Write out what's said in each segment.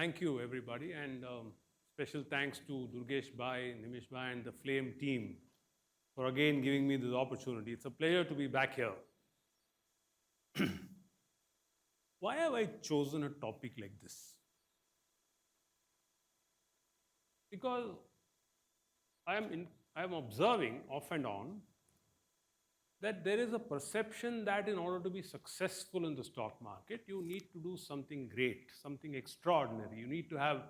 Thank you, everybody, and special thanks to Durgesh Bhai, Nimish Bhai, and the Flame team for again giving me this opportunity. It's a pleasure to be back here. Why have I chosen a topic like this? Because I am observing off and on that there is a perception that in order to be successful in the stock market, you need to do something great, something extraordinary. You need to have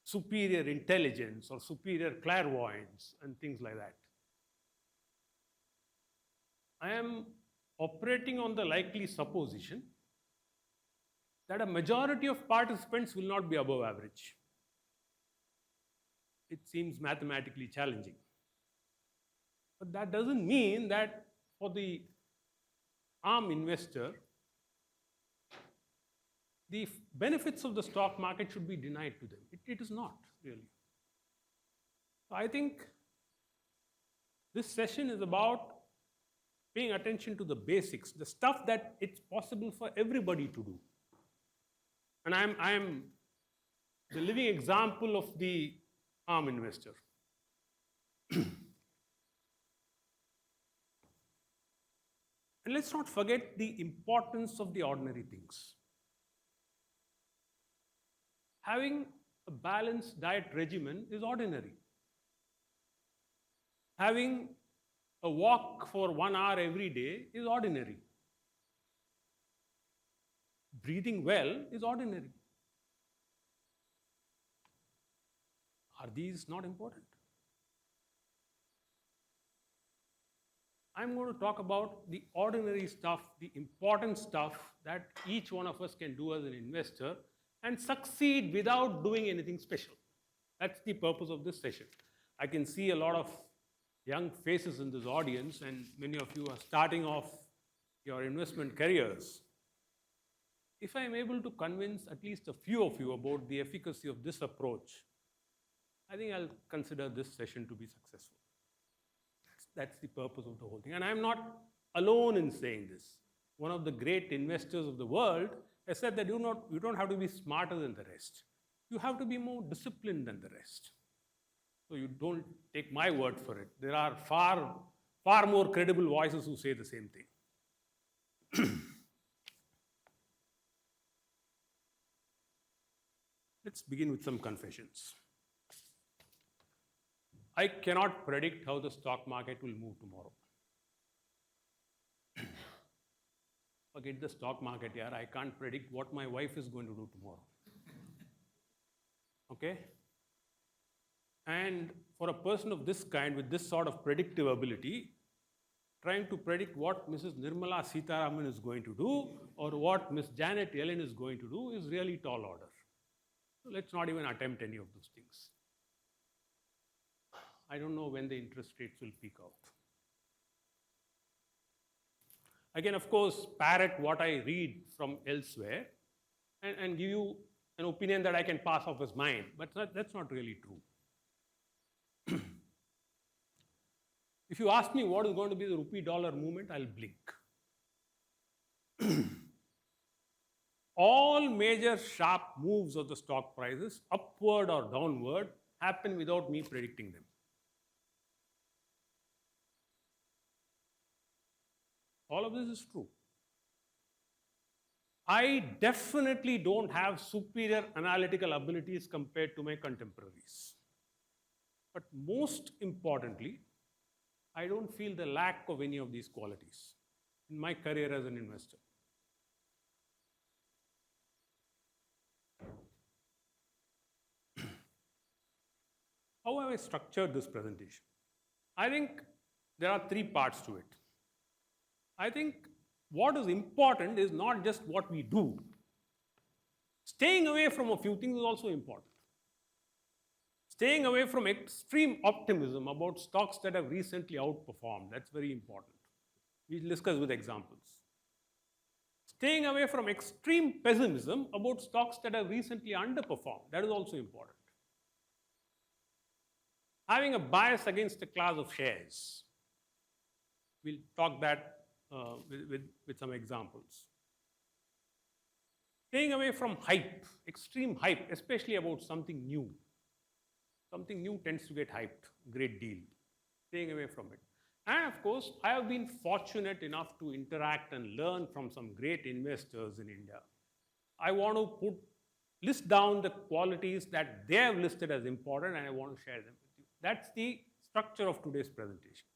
superior intelligence or superior clairvoyance and things like that. I am operating on the likely supposition that a majority of participants will not be above average. It seems mathematically challenging. But that doesn't mean that for the arm investor, the benefits of the stock market should be denied to them. It is not, really. So I think this session is about paying attention to the basics, the stuff that it's possible for everybody to do. And I am the living example of the arm investor. And let's not forget the importance of the ordinary things. Having a balanced diet regimen is ordinary. Having a walk for 1 hour every day is ordinary. Breathing well is ordinary. Are these not important? I'm going to talk about the ordinary stuff, the important stuff that each one of us can do as an investor and succeed without doing anything special. That's the purpose of this session. I can see a lot of young faces in this audience, and many of you are starting off your investment careers. If I'm able to convince at least a few of you about the efficacy of this approach, I think I'll consider this session to be successful. That's the purpose of the whole thing. And I'm not alone in saying this. One of the great investors of the world has said that you don't have to be smarter than the rest. You have to be more disciplined than the rest. So you don't take my word for it. There are far more credible voices who say the same thing. Let's begin with some confessions. I cannot predict how the stock market will move tomorrow. Forget the stock market, yeah. I can't predict what my wife is going to do tomorrow. Okay? And for a person of this kind, with this sort of predictive ability, trying to predict what Mrs. Nirmala Sitharaman is going to do or what Ms. Janet Yellen is going to do is really tall order. So let's not even attempt any of those things. I don't know when the interest rates will peak out. Again, of course, parrot what I read from elsewhere and give you an opinion that I can pass off as mine, but that's not really true. If you ask me what is going to be the rupee-dollar movement, I'll blink. All major sharp moves of the stock prices, upward or downward, happen without me predicting them. All of this is true. I definitely don't have superior analytical abilities compared to my contemporaries. But most importantly, I don't feel the lack of any of these qualities in my career as an investor. How have I structured this presentation? I think there are 3 parts to it. I think what is important is not just what we do. Staying away from a few things is also important. Staying away from extreme optimism about stocks that have recently outperformed, that's very important. We'll discuss with examples. Staying away from extreme pessimism about stocks that have recently underperformed, that is also important. Having a bias against a class of shares. We'll talk that with some examples. Staying away from hype, extreme hype, especially about something new. Something new tends to get hyped a great deal. Staying away from it. And of course, I have been fortunate enough to interact and learn from some great investors in India. I want to list down the qualities that they have listed as important, and I want to share them with you. That's the structure of today's presentation.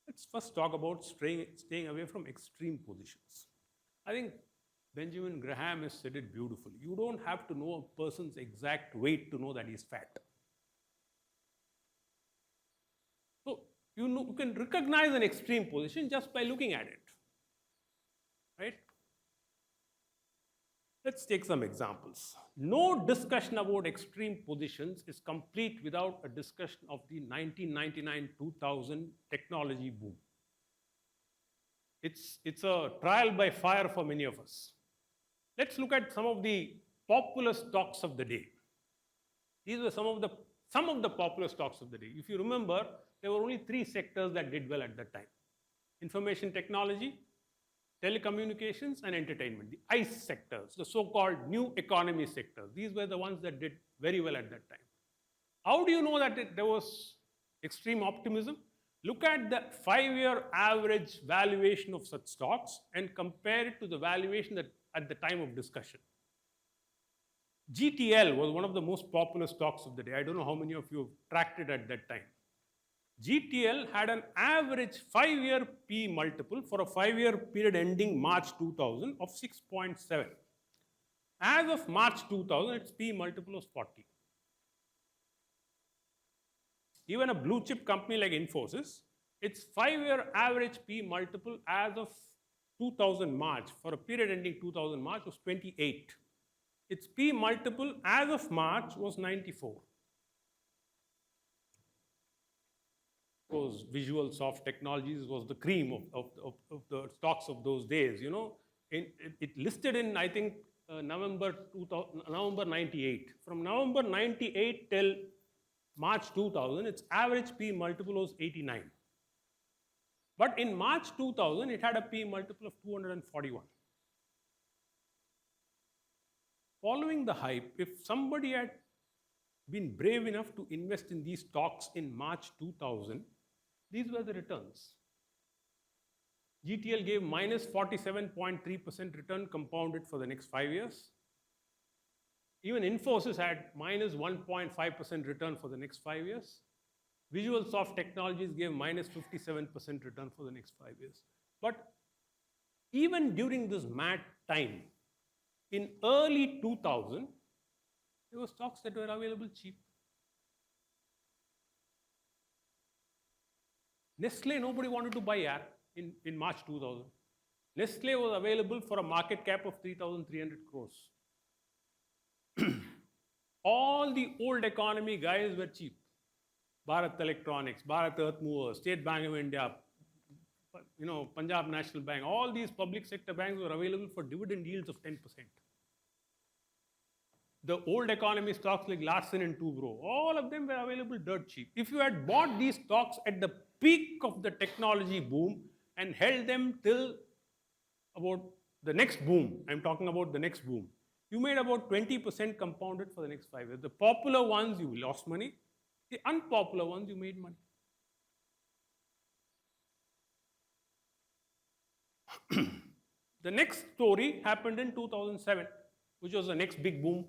Let's first talk about staying away from extreme positions. I think Benjamin Graham has said it beautifully. You don't have to know a person's exact weight to know that he's fat. So you can recognize an extreme position just by looking at it, right? Let's take some examples. No discussion about extreme positions is complete without a discussion of the 1999-2000 technology boom. It's a trial by fire for many of us. Let's look at some of the popular stocks of the day. These were some of the popular stocks of the day. If you remember, there were only 3 sectors that did well at that time: information technology, telecommunications, and entertainment, the ICE sectors, the so-called new economy sectors. These were the ones that did very well at that time. How do you know that there was extreme optimism? Look at the 5-year average valuation of such stocks and compare it to the valuation at the time of discussion. GTL was one of the most popular stocks of the day. I don't know how many of you have tracked it at that time. GTL had an average 5-year P multiple for a 5-year period ending March 2000 of 6.7. As of March 2000, its P multiple was 40. Even a blue chip company like Infosys, its 5-year average P multiple as of 2000 March, for a period ending 2000 March, was 28. Its P multiple as of March was 94. Because Visualsoft Technologies was the cream of the stocks of those days. You know, it listed in, I think, November 98. From November 98 till March 2000, its average P multiple was 89. But in March 2000, it had a P multiple of 241. Following the hype, if somebody had been brave enough to invest in these stocks in March 2000, these were the returns. GTL gave minus 47.3% return compounded for the next 5 years. Even Infosys had minus 1.5% return for the next 5 years. Visualsoft Technologies gave minus 57% return for the next 5 years. But even during this mad time, in early 2000, there were stocks that were available cheap. Nestle, nobody wanted to buy in March 2000. Nestle was available for a market cap of 3,300 crores. All the old economy guys were cheap. Bharat Electronics, Bharat Earth Movers, State Bank of India, Punjab National Bank, all these public sector banks were available for dividend yields of 10%. The old economy stocks like Larsen and Toubro, all of them were available dirt cheap. If you had bought these stocks at the peak of the technology boom and held them till about the next boom, I'm talking about the next boom, you made about 20% compounded for the next 5 years. The popular ones, you lost money. The unpopular ones, you made money. The next story happened in 2007, which was the next big boom.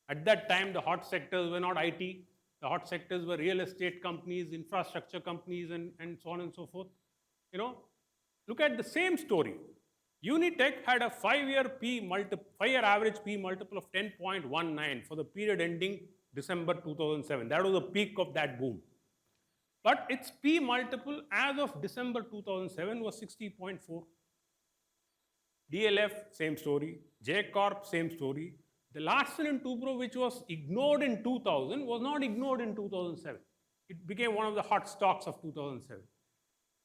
At that time, the hot sectors were not IT. The hot sectors were real estate companies, infrastructure companies, and so on and so forth. Look at the same story. Unitech had a 5-year average P multiple of 10.19 for the period ending December 2007. That was the peak of that boom. But its P multiple as of December 2007 was 60.4. DLF, same story. J Corp, same story. The Larsen and Toubro, which was ignored in 2000, was not ignored in 2007. It became one of the hot stocks of 2007.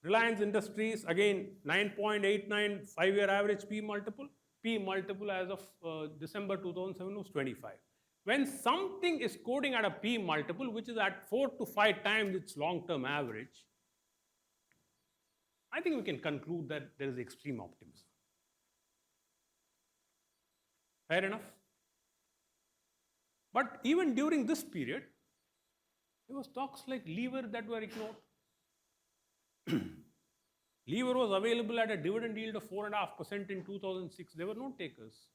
Reliance Industries, again, 9.89 5-year average P multiple. P multiple as of December 2007 was 25. When something is quoting at a P multiple, which is at 4 to 5 times its long-term average, I think we can conclude that there is extreme optimism. Fair enough? But even during this period, there were stocks like Lever that were ignored. Lever was available at a dividend yield of 4.5% in 2006. There were no takers.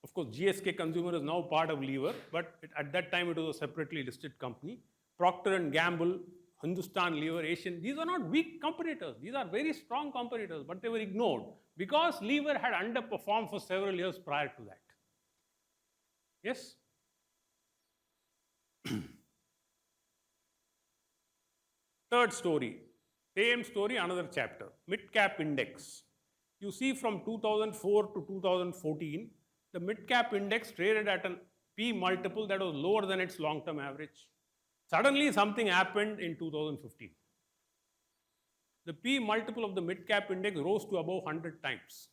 Of course, GSK Consumer is now part of Lever, but at that time it was a separately listed company. Procter & Gamble, Hindustan Lever, Asian, these are not weak competitors. These are very strong competitors, but they were ignored because Lever had underperformed for several years prior to that. Yes? Third story, same story, another chapter, mid-cap index. You see from 2004 to 2014, the mid-cap index traded at a P multiple that was lower than its long-term average. Suddenly something happened in 2015. The P multiple of the mid-cap index rose to above 100 times.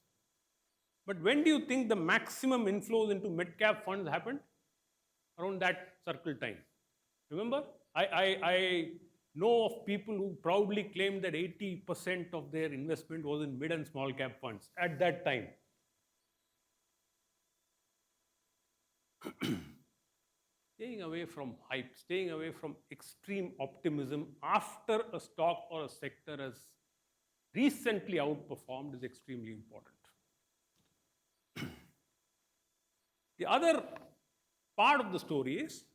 But when do you think the maximum inflows into mid-cap funds happened? Around that circle time. Remember? I know of people who proudly claimed that 80% of their investment was in mid and small cap funds at that time. Staying away from hype, staying away from extreme optimism after a stock or a sector has recently outperformed is extremely important. The other part of the story is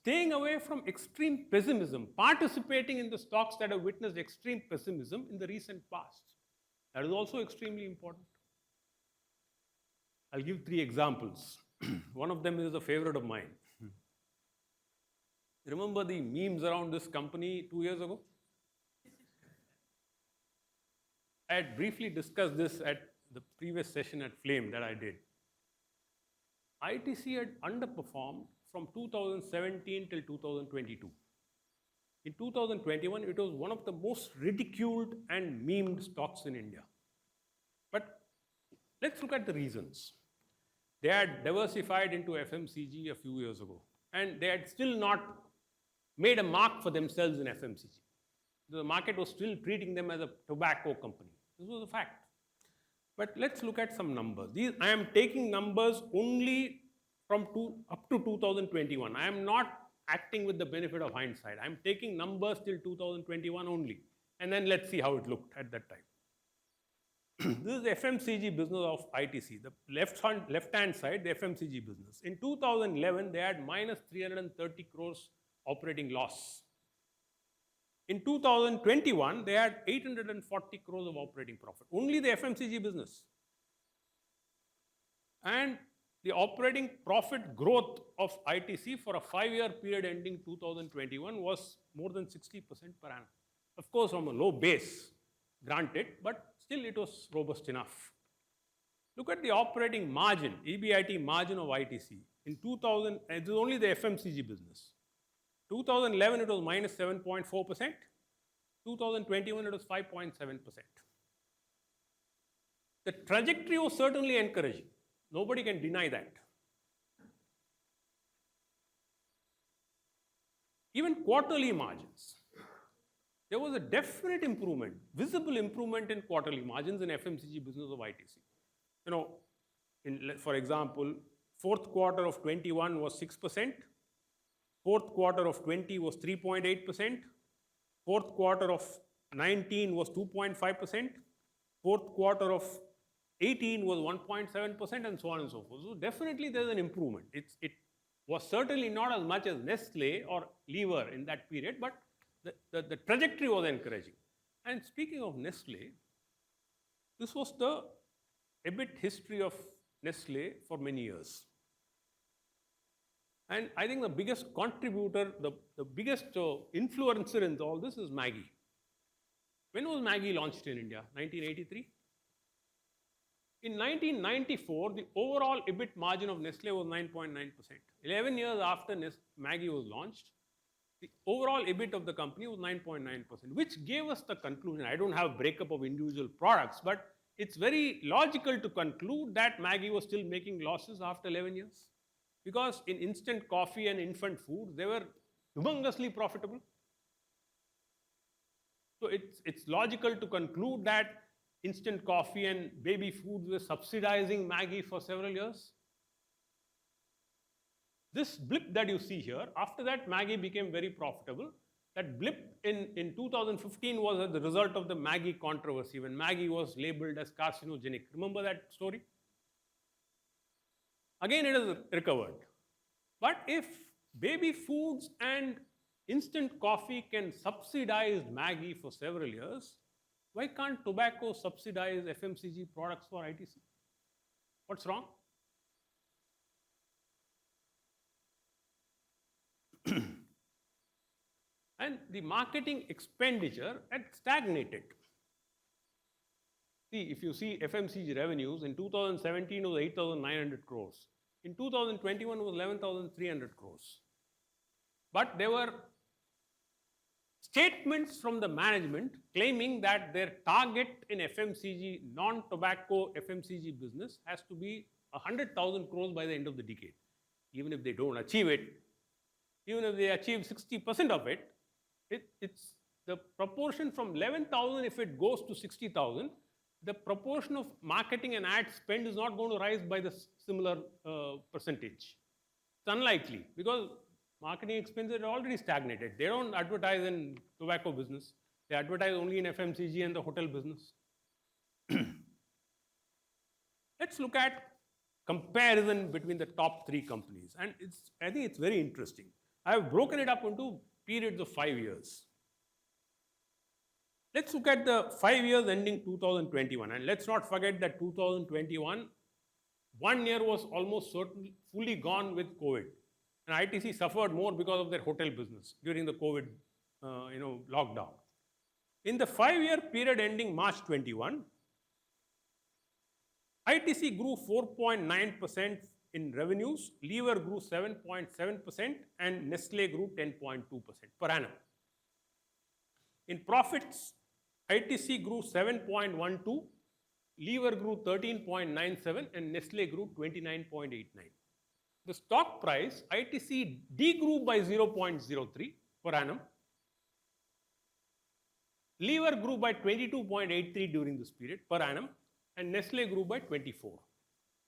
staying away from extreme pessimism, participating in the stocks that have witnessed extreme pessimism in the recent past. That is also extremely important. I'll give 3 examples. One of them is a favorite of mine. Remember the memes around this company 2 years ago? I had briefly discussed this at the previous session at Flame that I did. ITC had underperformed from 2017 till 2022. In 2021, it was one of the most ridiculed and memed stocks in India. But let's look at the reasons. They had diversified into FMCG a few years ago, and they had still not made a mark for themselves in FMCG. The market was still treating them as a tobacco company. This was a fact. But let's look at some numbers. I am taking numbers only from up to 2021. I am not acting with the benefit of hindsight. I am taking numbers till 2021 only. And then let's see how it looked at that time. This is the FMCG business of ITC. The left-hand side, the FMCG business. In 2011, they had minus 330 crores operating loss. In 2021, they had 840 crores of operating profit. Only the FMCG business. And the operating profit growth of ITC for a 5-year period ending 2021 was more than 60% per annum. Of course, from a low base, granted, but still it was robust enough. Look at the operating margin, EBIT margin of ITC. In 2000, it is only the FMCG business. 2011, it was minus 7.4%. 2021, it was 5.7%. The trajectory was certainly encouraging. Nobody can deny that. Even quarterly margins. There was a definite improvement, visible improvement in quarterly margins in FMCG business of ITC. You know, for example, fourth quarter of 21 was 6%. Fourth quarter of 20 was 3.8%. Fourth quarter of 19 was 2.5%. Fourth quarter of 18 was 1.7%, and so on and so forth. So definitely there's an improvement. It was certainly not as much as Nestle or Lever in that period, but the trajectory was encouraging. And speaking of Nestle, this was the EBIT history of Nestle for many years. And I think the biggest contributor, the biggest influencer in all this is Maggi. When was Maggi launched in India? 1983? In 1994, the overall EBIT margin of Nestle was 9.9%. 11 years after Maggi was launched, the overall EBIT of the company was 9.9%, which gave us the conclusion. I don't have a breakup of individual products, but it's very logical to conclude that Maggi was still making losses after 11 years. Because in instant coffee and infant food, they were humongously profitable. So it's logical to conclude that instant coffee and baby foods were subsidizing Maggie for several years. This blip that you see here, after that Maggie became very profitable. That blip in 2015 was as the result of the Maggie controversy, when Maggie was labeled as carcinogenic. Remember that story? Again, it has recovered. But if baby foods and instant coffee can subsidize Maggie for several years, why can't tobacco subsidize FMCG products for ITC? What's wrong? And the marketing expenditure had stagnated. See, if you see FMCG revenues, in 2017 was 8,900 crores. In 2021 was 11,300 crores. But there were statements from the management claiming that their target in FMCG, non-tobacco FMCG business, has to be 100,000 crores by the end of the decade. Even if they don't achieve it, even if they achieve 60% of it, it's the proportion from 11,000, if it goes to 60,000, the proportion of marketing and ad spend is not going to rise by the similar percentage. It's unlikely, because marketing expenses are already stagnated. They don't advertise in tobacco business. They advertise only in FMCG and the hotel business. Let's look at comparison between the top three companies. And I think it's very interesting. I have broken it up into periods of 5 years. Let's look at the 5 years ending 2021. And let's not forget that 2021, 1 year was almost certainly fully gone with COVID. And ITC suffered more because of their hotel business during the COVID lockdown. In the 5-year period ending March 21, ITC grew 4.9% in revenues, Lever grew 7.7%, and Nestle grew 10.2% per annum. In profits, ITC grew 7.12%, Lever grew 13.97%, and Nestle grew 29.89%. The stock price, ITC degrew by 0.03 per annum. Lever grew by 22.83 during this period per annum, and Nestle grew by 24.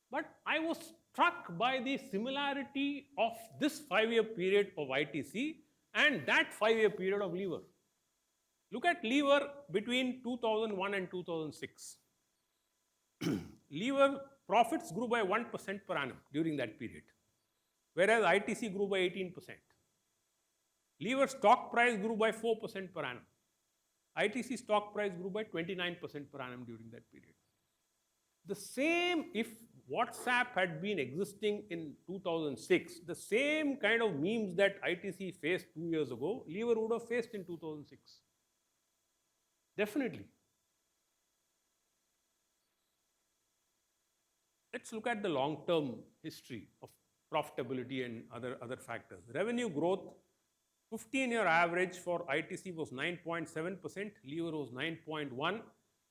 But I was struck by the similarity of this 5-year period of ITC and that 5-year period of Lever. Look at Lever between 2001 and 2006. Lever profits grew by 1% per annum during that period, whereas ITC grew by 18%. Lever stock price grew by 4% per annum. ITC stock price grew by 29% per annum during that period. The same, if WhatsApp had been existing in 2006, the same kind of memes that ITC faced 2 years ago, Lever would have faced in 2006. Definitely. Let's look at the long-term history of profitability and other factors. Revenue growth, 15-year average for ITC was 9.7%, Lever was 9.1%,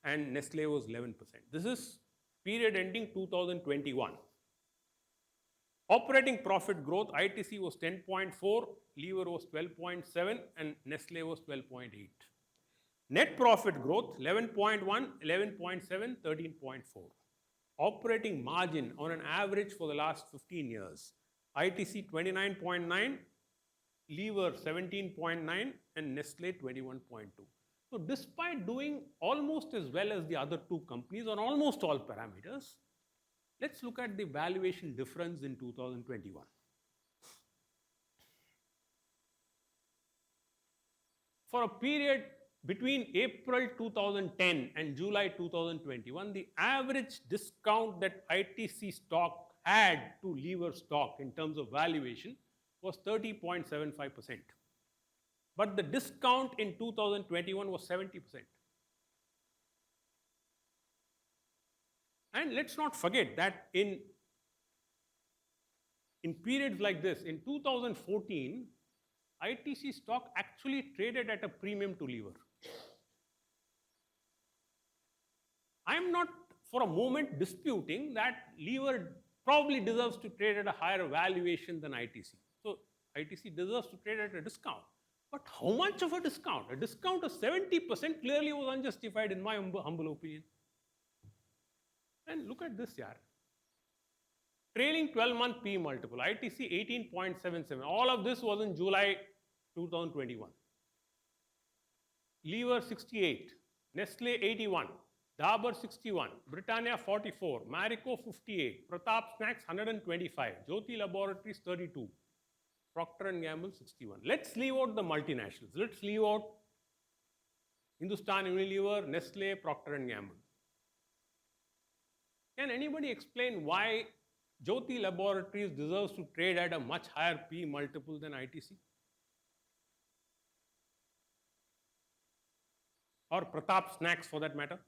and Nestle was 11%. This is period ending 2021. Operating profit growth, ITC was 10.4%, Lever was 12.7%, and Nestle was 12.8%. Net profit growth, 11.1%, 11.7%, 13.4%. Operating margin on an average for the last 15 years, ITC 29.9%, Lever 17.9%, and Nestle 21.2%. So despite doing almost as well as the other two companies on almost all parameters, let's look at the valuation difference in 2021. For a period between April 2010 and July 2021, the average discount that ITC stock had to Lever stock in terms of valuation was 30.75%. But the discount in 2021 was 70%. And let's not forget that in periods like this, in 2014, ITC stock actually traded at a premium to Lever. I am not for a moment disputing that Lever probably deserves to trade at a higher valuation than ITC. So ITC deserves to trade at a discount. But how much of a discount? A discount of 70% clearly was unjustified in my humble opinion. And look at this, yaar. Trailing 12-month P multiple, ITC 18.77. All of this was in July 2021. Lever 68, Nestle 81, Dabur 61, Britannia 44, Marico 58, Pratap Snacks 125, Jyoti Laboratories 32, Procter & Gamble 61. Let's leave out the multinationals. Let's leave out Hindustan Unilever, Nestle, Procter & Gamble. Can anybody explain why Jyoti Laboratories deserves to trade at a much higher P multiple than ITC? Or Pratap Snacks for that matter?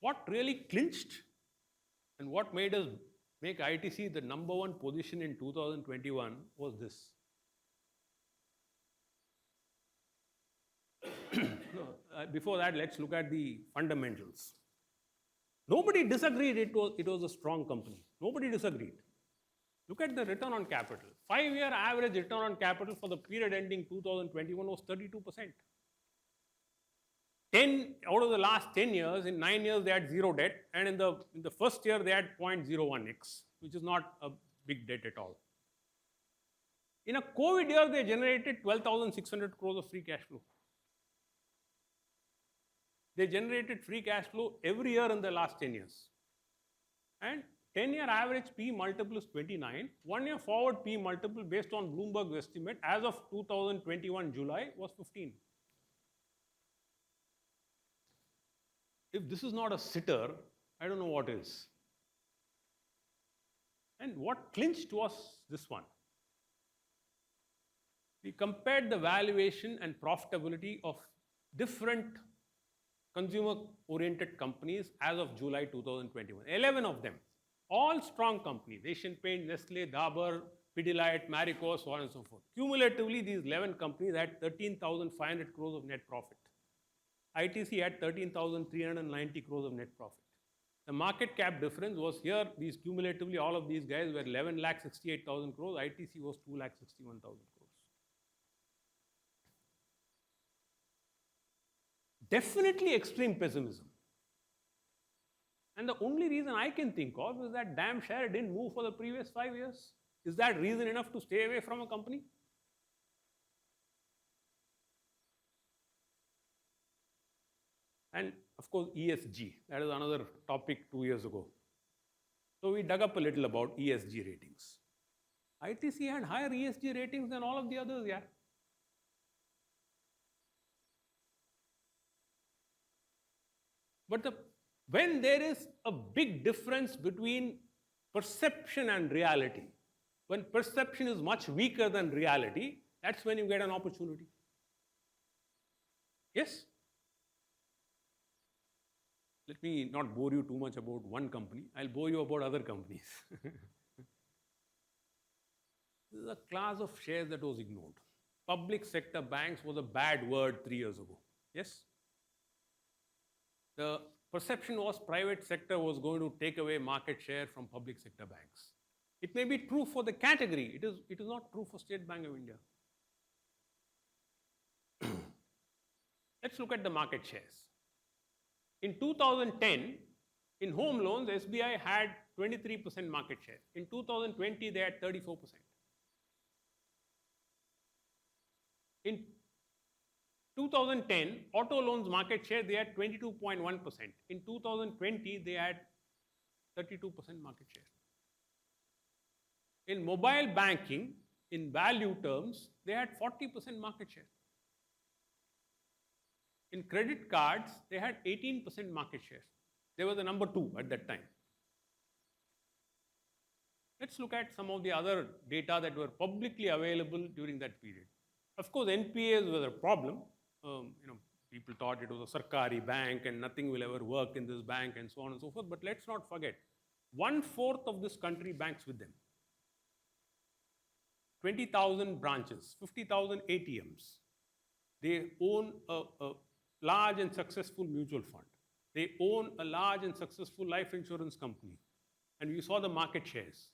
What really clinched and what made us make ITC the number one position in 2021 was this. Before that, let's look at the fundamentals. Nobody disagreed it was a strong company. Nobody disagreed. Look at the return on capital. 5-year average return on capital for the period ending 2021 was 32%. 10 out of the last 10 years, in 9 years, they had zero debt. And in the first year, they had 0.01x, which is not a big debt at all. In a COVID year, they generated 12,600 crores of free cash flow. They generated free cash flow every year in the last 10 years. And 10-year average P multiple is 29. 1-year forward P multiple based on Bloomberg's estimate as of 2021 July was 15. If this is not a sitter, I don't know what is. And what clinched was this one. We compared the valuation and profitability of different consumer-oriented companies as of July 2021. 11 of them, all strong companies. Asian Paints, Nestle, Dabur, Pidilite, Marico, so on and so forth. Cumulatively, these 11 companies had 13,500 crores of net profit. ITC had 13,390 crores of net profit. The market cap difference was here, these cumulatively, all of these guys were 11,68,000 crores. ITC was 2,61,000 crores. Definitely extreme pessimism. And the only reason I can think of is that damn share didn't move for the previous 5 years. Is that reason enough to stay away from a company? And of course, ESG. That is another topic 2 years ago. So we dug up a little about ESG ratings. ITC had higher ESG ratings than all of the others, yeah. But when there is a big difference between perception and reality, when perception is much weaker than reality, that's when you get an opportunity. Yes? Let me not bore you too much about one company. I'll bore you about other companies. This is a class of shares that was ignored. Public sector banks was a bad word 3 years ago. Yes? The perception was private sector was going to take away market share from public sector banks. It may be true for the category. It is not true for State Bank of India. Let's look at the market shares. In 2010, in home loans, SBI had 23% market share. In 2020, they had 34%. In 2010, auto loans market share, they had 22.1%. In 2020, they had 32% market share. In mobile banking, in value terms, they had 40% market share. In credit cards, they had 18% market share. They were the number 2 at that time. Let's look at some of the other data that were publicly available during that period. Of course, NPAs were a problem. People thought it was a Sarkari bank and nothing will ever work in this bank and so on and so forth. But let's not forget, 1/4 of this country banks with them. 20,000 branches, 50,000 ATMs. They own a large and successful mutual fund. They own a large and successful life insurance company. And we saw the market shares.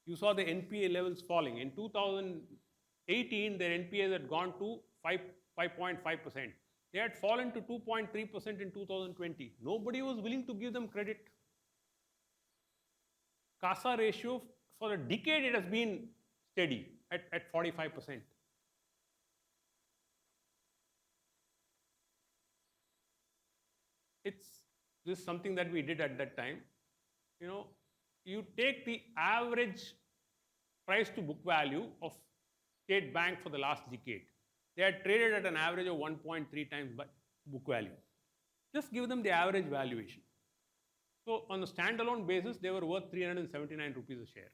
You saw the NPA levels falling. In 2018, their NPAs had gone to 5.5%. They had fallen to 2.3% in 2020. Nobody was willing to give them credit. CASA ratio, for a decade, it has been steady at 45%. This is something that we did at that time. You take the average price to book value of State Bank for the last decade. They had traded at an average of 1.3 times book value. Just give them the average valuation. So on a standalone basis, they were worth 379 rupees a share.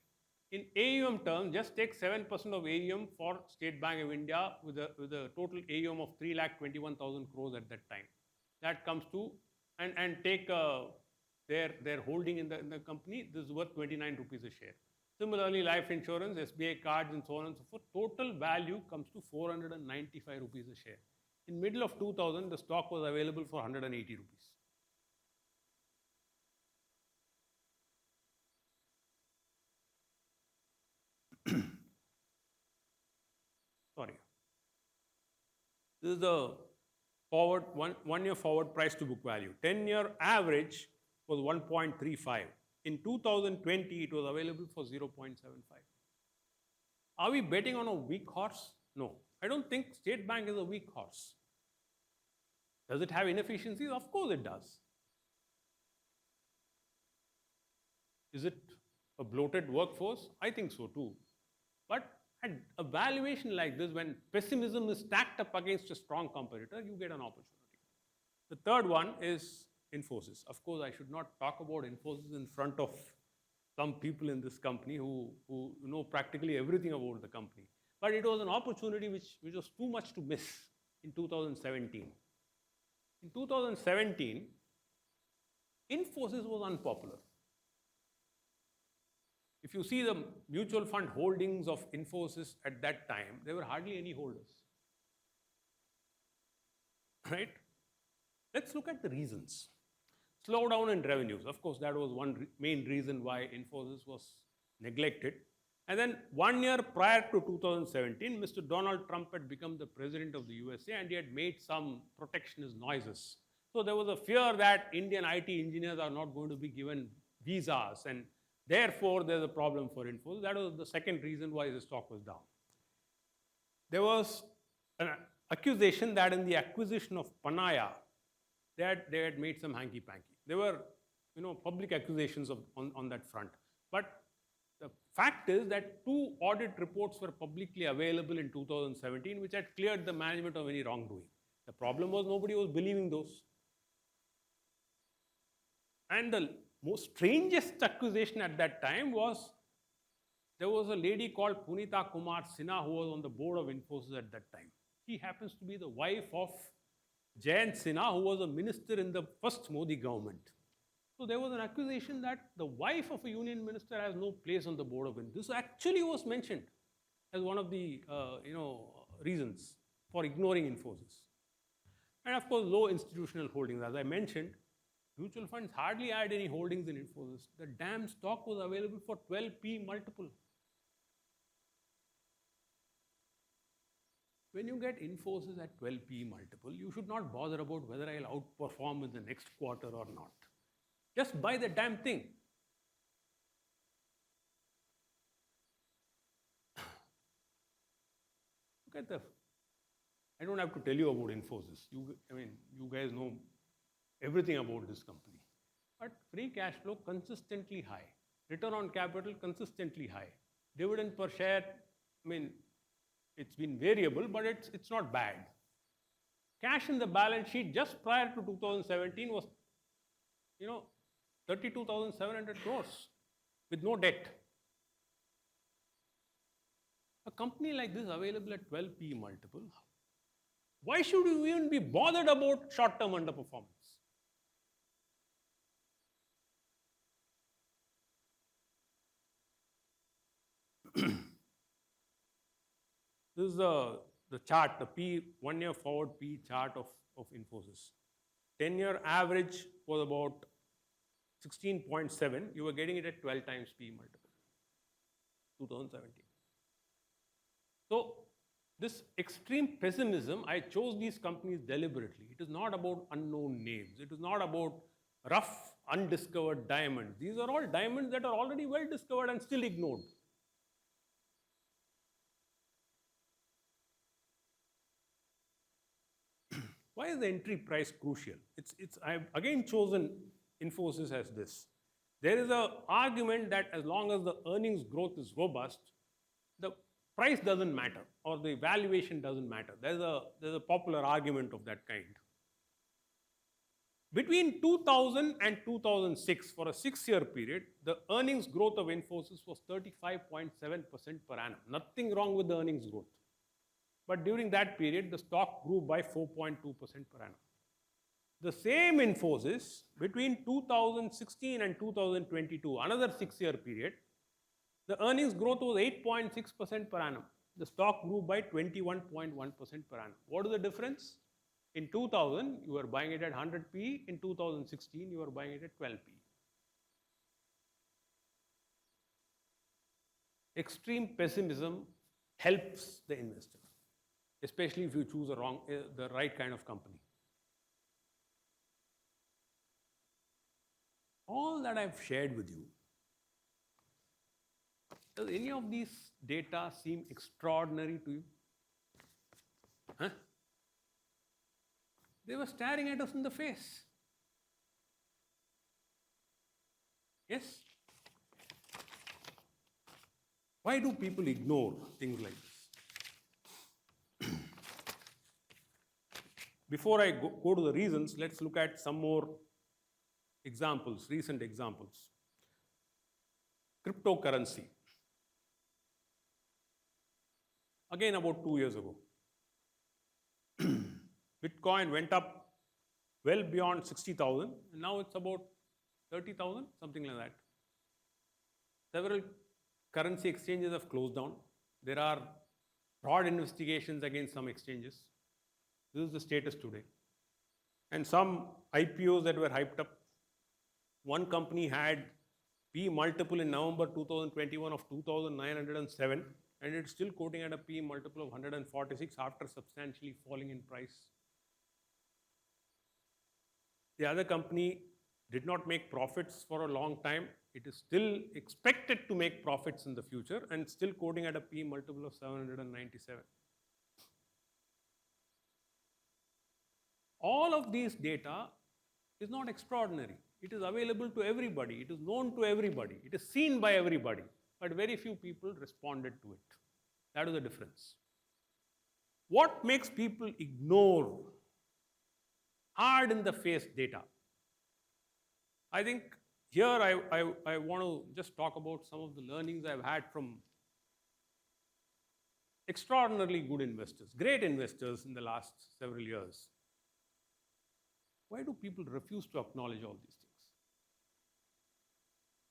In AUM terms, just take 7% of AUM for State Bank of India with a total AUM of 3,21,000 crores at that time. That comes to, and take their holding in the company, this is worth 29 rupees a share. Similarly, life insurance, SBI cards, and so on and so forth, total value comes to 495 rupees a share. In middle of 2000, the stock was available for 180 rupees. Sorry. This is the forward one-year forward price to book value. 10-year average was 1.35. In 2020, it was available for 0.75. Are we betting on a weak horse? No. I don't think State Bank is a weak horse. Does it have inefficiencies? Of course it does. Is it a bloated workforce? I think so too. But at a valuation like this, when pessimism is stacked up against a strong competitor, you get an opportunity. The third one is Infosys. Of course, I should not talk about Infosys in front of some people in this company who know practically everything about the company. But it was an opportunity which was too much to miss in 2017. In 2017, Infosys was unpopular. If you see the mutual fund holdings of Infosys at that time, there were hardly any holders. Right? Let's look at the reasons. Slowdown in revenues. Of course, that was one main reason why Infosys was neglected. And then 1 year prior to 2017, Mr. Donald Trump had become the president of the USA and he had made some protectionist noises. So there was a fear that Indian IT engineers are not going to be given visas, and therefore there's a problem for Infosys. That was the second reason why the stock was down. There was an accusation that in the acquisition of Panaya, they had made some hanky-panky. There were public accusations on that front. But the fact is that 2 audit reports were publicly available in 2017, which had cleared the management of any wrongdoing. The problem was nobody was believing those. And the most strangest accusation at that time was there was a lady called Punita Kumar Sinha who was on the board of Infosys at that time. She happens to be the wife of Jayant Sinha, who was a minister in the first Modi government. So there was an accusation that the wife of a union minister has no place on the board of Infosys. This actually was mentioned as one of the reasons for ignoring Infosys. And of course, low institutional holdings. As I mentioned, mutual funds hardly had any holdings in Infosys. The damn stock was available for 12p multiple. When you get Infosys at 12p multiple, you should not bother about whether I'll outperform in the next quarter or not. Just buy the damn thing. Look at I don't have to tell you about Infosys. You guys know everything about this company. But free cash flow consistently high. Return on capital consistently high. Dividend per share, it's been variable, but it's not bad. Cash in the balance sheet just prior to 2017 was, 32,700 crores with no debt. A company like this available at 12p multiple, why should you even be bothered about short-term underperformance? This is the chart, the 1 year forward P chart of Infosys. 10-year average was about 16.7. You were getting it at 12 times P multiple. 2017. So this extreme pessimism, I chose these companies deliberately. It is not about unknown names. It is not about rough, undiscovered diamonds. These are all diamonds that are already well discovered and still ignored. Why is the entry price crucial? I've again chosen Infosys as this. There is an argument that as long as the earnings growth is robust, the price doesn't matter or the valuation doesn't matter. There's a popular argument of that kind. Between 2000 and 2006, for a 6-year period, the earnings growth of Infosys was 35.7% per annum. Nothing wrong with the earnings growth. But during that period, the stock grew by 4.2% per annum. The same Infosys, between 2016 and 2022, another 6-year period, the earnings growth was 8.6% per annum. The stock grew by 21.1% per annum. What is the difference? In 2000, you were buying it at 100 PE. In 2016, you were buying it at 12 PE. Extreme pessimism helps the investor, especially if you choose the right kind of company. All that I've shared with you, does any of these data seem extraordinary to you? Huh? They were staring at us in the face. Yes? Why do people ignore things like this? Before I go to the reasons, let's look at some more examples, recent examples. Cryptocurrency. Again, about 2 years ago. Bitcoin went up well beyond 60,000, and now it's about 30,000, something like that. Several currency exchanges have closed down. There are fraud investigations against some exchanges. This is the status today. And some IPOs that were hyped up. One company had P multiple in November 2021 of 2,907, and it's still quoting at a P multiple of 146 after substantially falling in price. The other company did not make profits for a long time. It is still expected to make profits in the future and still quoting at a P multiple of 797. All of these data is not extraordinary. It is available to everybody. It is known to everybody. It is seen by everybody. But very few people responded to it. That is the difference. What makes people ignore hard in the face data? I think here I want to just talk about some of the learnings I've had from extraordinarily good investors, great investors in the last several years. Why do people refuse to acknowledge all these things?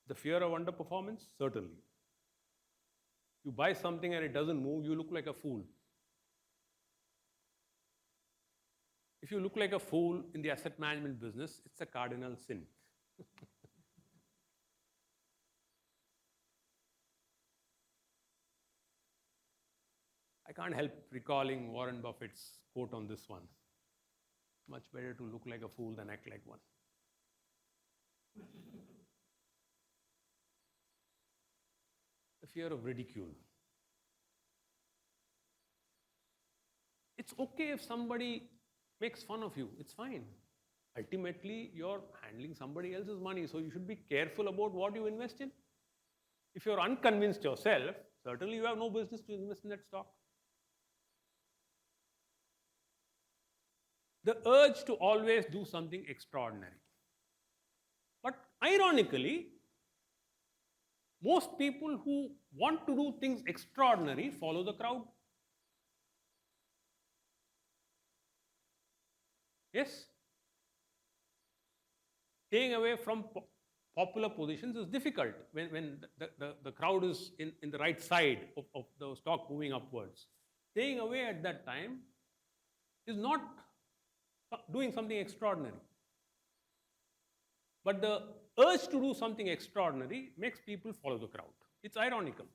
The fear of underperformance? Certainly. You buy something and it doesn't move, you look like a fool. If you look like a fool in the asset management business, it's a cardinal sin. I can't help recalling Warren Buffett's quote on this one. Much better to look like a fool than act like one. The fear of ridicule. It's okay if somebody makes fun of you. It's fine. Ultimately, you're handling somebody else's money, so you should be careful about what you invest in. If you're unconvinced yourself, certainly you have no business to invest in that stock. The urge to always do something extraordinary. But ironically, most people who want to do things extraordinary follow the crowd. Yes? Staying away from popular positions is difficult when the crowd is in the right side of the stock moving upwards. Staying away at that time is not doing something extraordinary. But the urge to do something extraordinary makes people follow the crowd. It's ironical.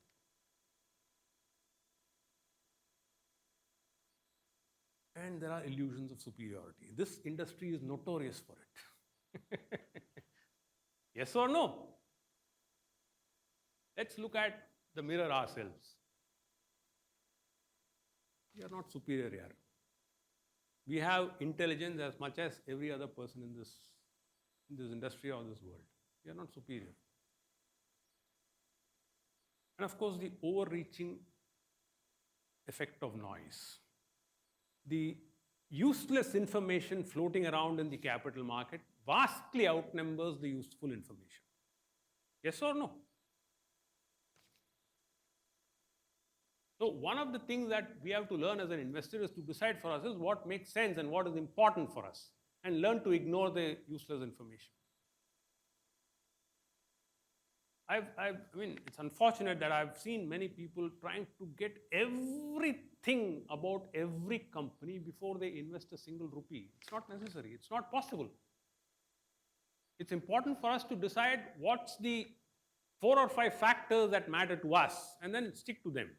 And there are illusions of superiority. This industry is notorious for it. Yes or no? Let's look at the mirror ourselves. We are not superior here. We have intelligence as much as every other person in this industry or this world. We are not superior. And of course, the overreaching effect of noise. The useless information floating around in the capital market vastly outnumbers the useful information. Yes or no? So one of the things that we have to learn as an investor is to decide for ourselves what makes sense and what is important for us, and learn to ignore the useless information. I mean, it's unfortunate that I've seen many people trying to get everything about every company before they invest a single rupee. It's not necessary. It's not possible. It's important for us to decide what's the 4 or 5 factors that matter to us and then stick to them.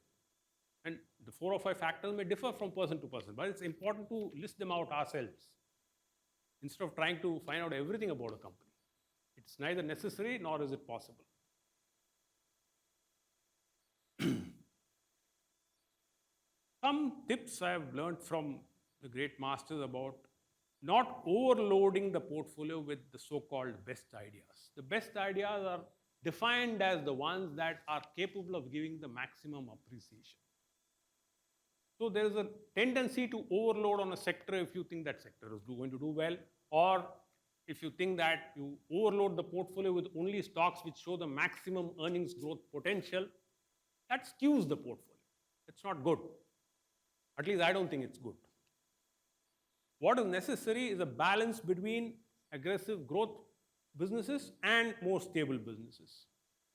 And the 4 or 5 factors may differ from person to person, but it's important to list them out ourselves instead of trying to find out everything about a company. It's neither necessary nor is it possible. Some tips I have learned from the great masters about not overloading the portfolio with the so-called best ideas. The best ideas are defined as the ones that are capable of giving the maximum appreciation. So there is a tendency to overload on a sector if you think that sector is going to do well, or if you think that you overload the portfolio with only stocks which show the maximum earnings growth potential, that skews the portfolio. It's not good. At least I don't think it's good. What is necessary is a balance between aggressive growth businesses and more stable businesses.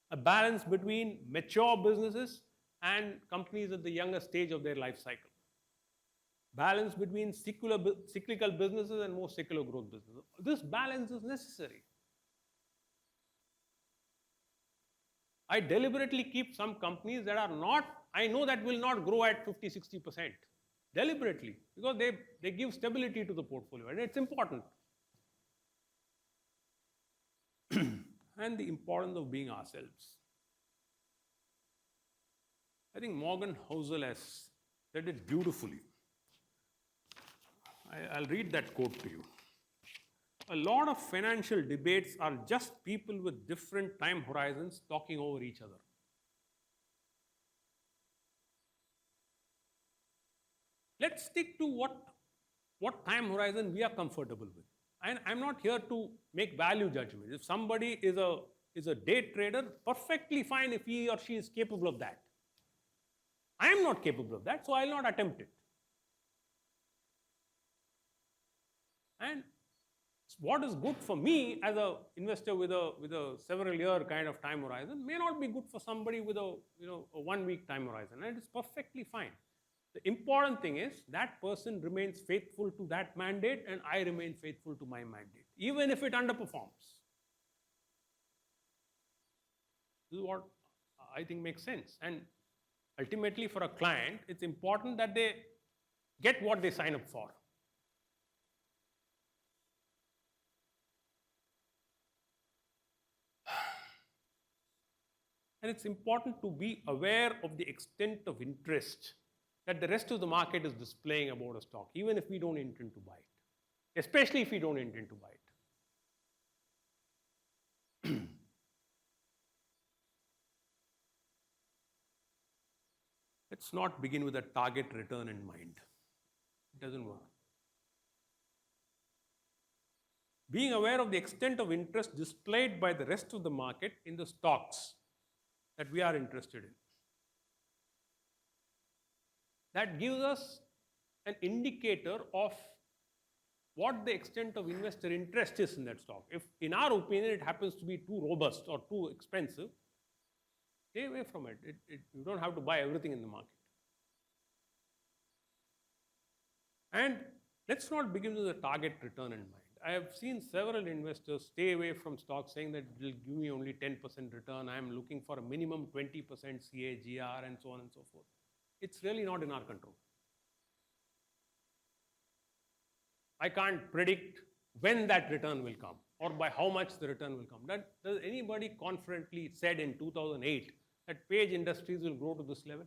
A balance between mature businesses and companies at the younger stage of their life cycle. Balance between cyclical businesses and more secular growth businesses. This balance is necessary. I deliberately keep some companies that are not, I know that will not grow at 50-60%. Deliberately, because they give stability to the portfolio, and it's important. And the importance of being ourselves. I think Morgan Housel has said it beautifully. I'll read that quote to you. A lot of financial debates are just people with different time horizons talking over each other. Let's stick to what time horizon we are comfortable with. And I'm not here to make value judgments. If somebody is a day trader, perfectly fine if he or she is capable of that. I am not capable of that, so I'll not attempt it. And what is good for me as an investor with a several-year kind of time horizon may not be good for somebody with a 1-week time horizon, and it's perfectly fine. The important thing is that person remains faithful to that mandate and I remain faithful to my mandate, even if it underperforms. This is what I think makes sense. And ultimately for a client, it's important that they get what they sign up for. And it's important to be aware of the extent of interest that the rest of the market is displaying about a stock, even if we don't intend to buy it, especially if we don't intend to buy it. Let's not begin with a target return in mind. It doesn't work. Being aware of the extent of interest displayed by the rest of the market in the stocks that we are interested in. That gives us an indicator of what the extent of investor interest is in that stock. If, in our opinion, it happens to be too robust or too expensive, stay away from it. You don't have to buy everything in the market. And let's not begin with a target return in mind. I have seen several investors stay away from stocks saying that it will give me only 10% return. I am looking for a minimum 20% CAGR and so on and so forth. It's really not in our control. I can't predict when that return will come or by how much the return will come. Does anybody confidently said in 2008 that Page Industries will grow to this level?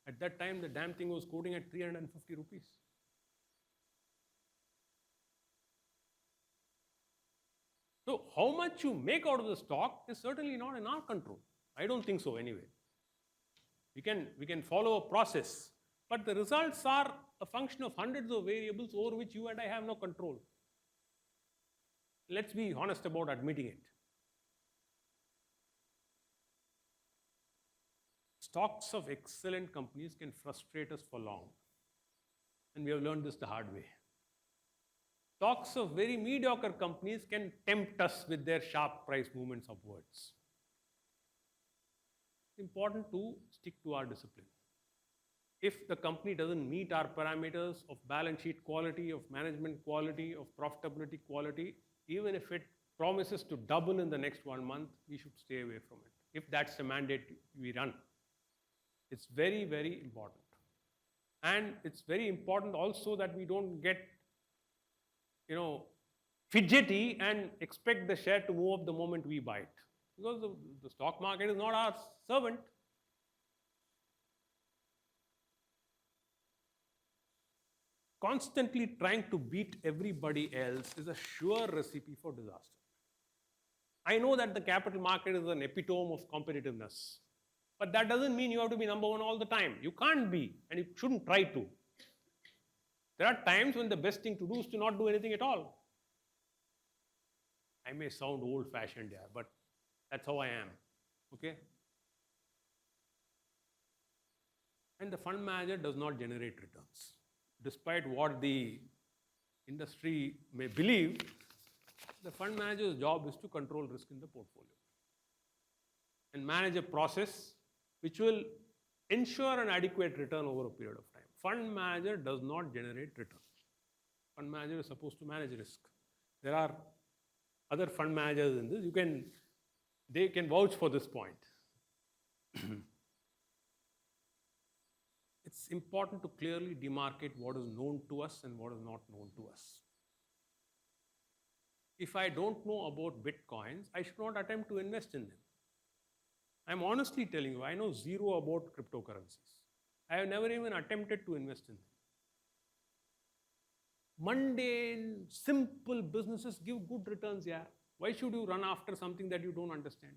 At that time, the damn thing was quoting at 350 rupees. So how much you make out of the stock is certainly not in our control. I don't think so anyway. We can follow a process, but the results are a function of hundreds of variables over which you and I have no control. Let's be honest about admitting it. Stocks of excellent companies can frustrate us for long, and we have learned this the hard way. Stocks of very mediocre companies can tempt us with their sharp price movements upwards. It's important to stick to our discipline. If the company doesn't meet our parameters of balance sheet quality, of management quality, of profitability quality, even if it promises to double in the next 1 month, we should stay away from it. If that's the mandate we run. It's very, very important. And it's very important also that we don't get, fidgety and expect the share to move up the moment we buy it. Because the stock market is not our servant. Constantly trying to beat everybody else is a sure recipe for disaster. I know that the capital market is an epitome of competitiveness, but that doesn't mean you have to be number one all the time. You can't be, and you shouldn't try to. There are times when the best thing to do is to not do anything at all. I may sound old-fashioned here, but that's how I am, okay? And the fund manager does not generate returns. Despite what the industry may believe, the fund manager's job is to control risk in the portfolio and manage a process which will ensure an adequate return over a period of time. Fund manager does not generate return. Fund manager is supposed to manage risk. There are other fund managers in this. They can vouch for this point. It's important to clearly demarcate what is known to us and what is not known to us. If I don't know about Bitcoins, I should not attempt to invest in them. I'm honestly telling you, I know zero about cryptocurrencies. I have never even attempted to invest in them. Mundane, simple businesses give good returns, yeah. Why should you run after something that you don't understand?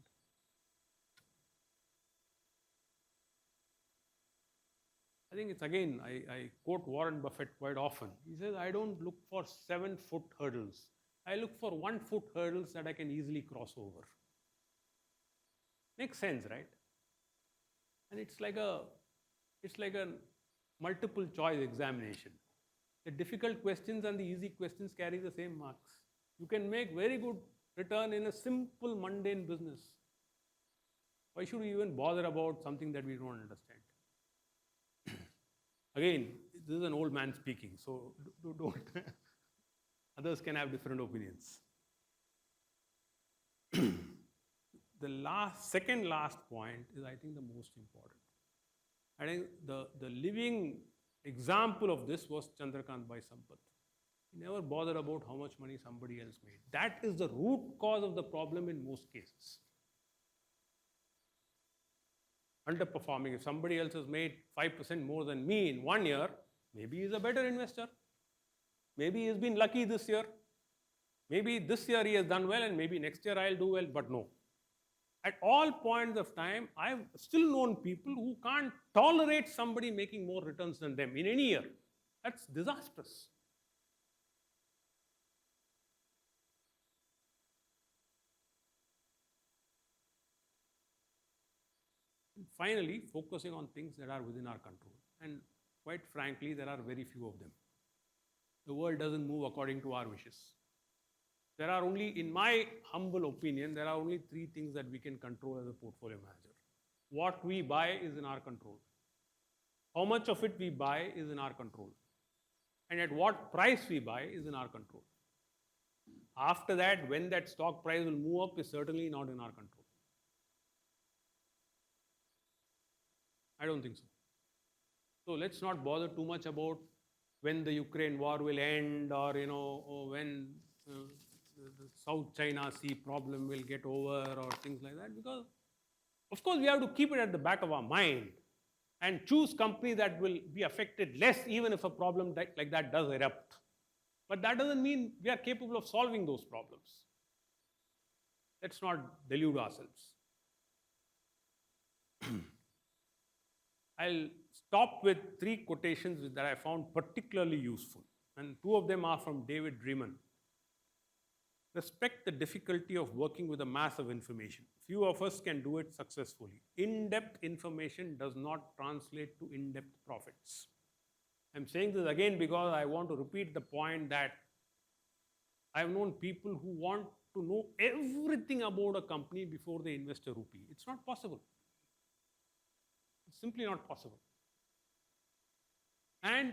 I think it's again, I quote Warren Buffett quite often. He says, I don't look for 7-foot hurdles. I look for 1-foot hurdles that I can easily cross over. Makes sense, right? And it's like a multiple choice examination. The difficult questions and the easy questions carry the same marks. You can make very good return in a simple, mundane business. Why should we even bother about something that we don't understand? Again, this is an old man speaking, so don't. Others can have different opinions. The second last point is, I think, the most important. I think the living example of this was Chandrakant Bhai Sampath. He never bothered about how much money somebody else made. That is the root cause of the problem in most cases. Underperforming. If somebody else has made 5% more than me in 1 year, maybe he's a better investor. Maybe he's been lucky this year. Maybe this year he has done well, and maybe next year I'll do well, but no. At all points of time, I've still known people who can't tolerate somebody making more returns than them in any year. That's disastrous. And finally, focusing on things that are within our control. And quite frankly, there are very few of them. The world doesn't move according to our wishes. There are only, in my humble opinion, there are only 3 things that we can control as a portfolio manager. What we buy is in our control. How much of it we buy is in our control. And at what price we buy is in our control. After that, when that stock price will move up is certainly not in our control. I don't think so. So let's not bother too much about when the Ukraine war will end, or or when the South China Sea problem will get over, or things like that. Because of course we have to keep it at the back of our mind and choose companies that will be affected less, even if a problem like that does erupt. But that doesn't mean we are capable of solving those problems. Let's not delude ourselves. I'll stop with 3 quotations that I found particularly useful, and 2 of them are from David Dreman. Respect the difficulty of working with a mass of information. Few of us can do it successfully. In-depth information does not translate to in-depth profits. I'm saying this again because I want to repeat the point that I've known people who want to know everything about a company before they invest a rupee. It's not possible. It's simply not possible. And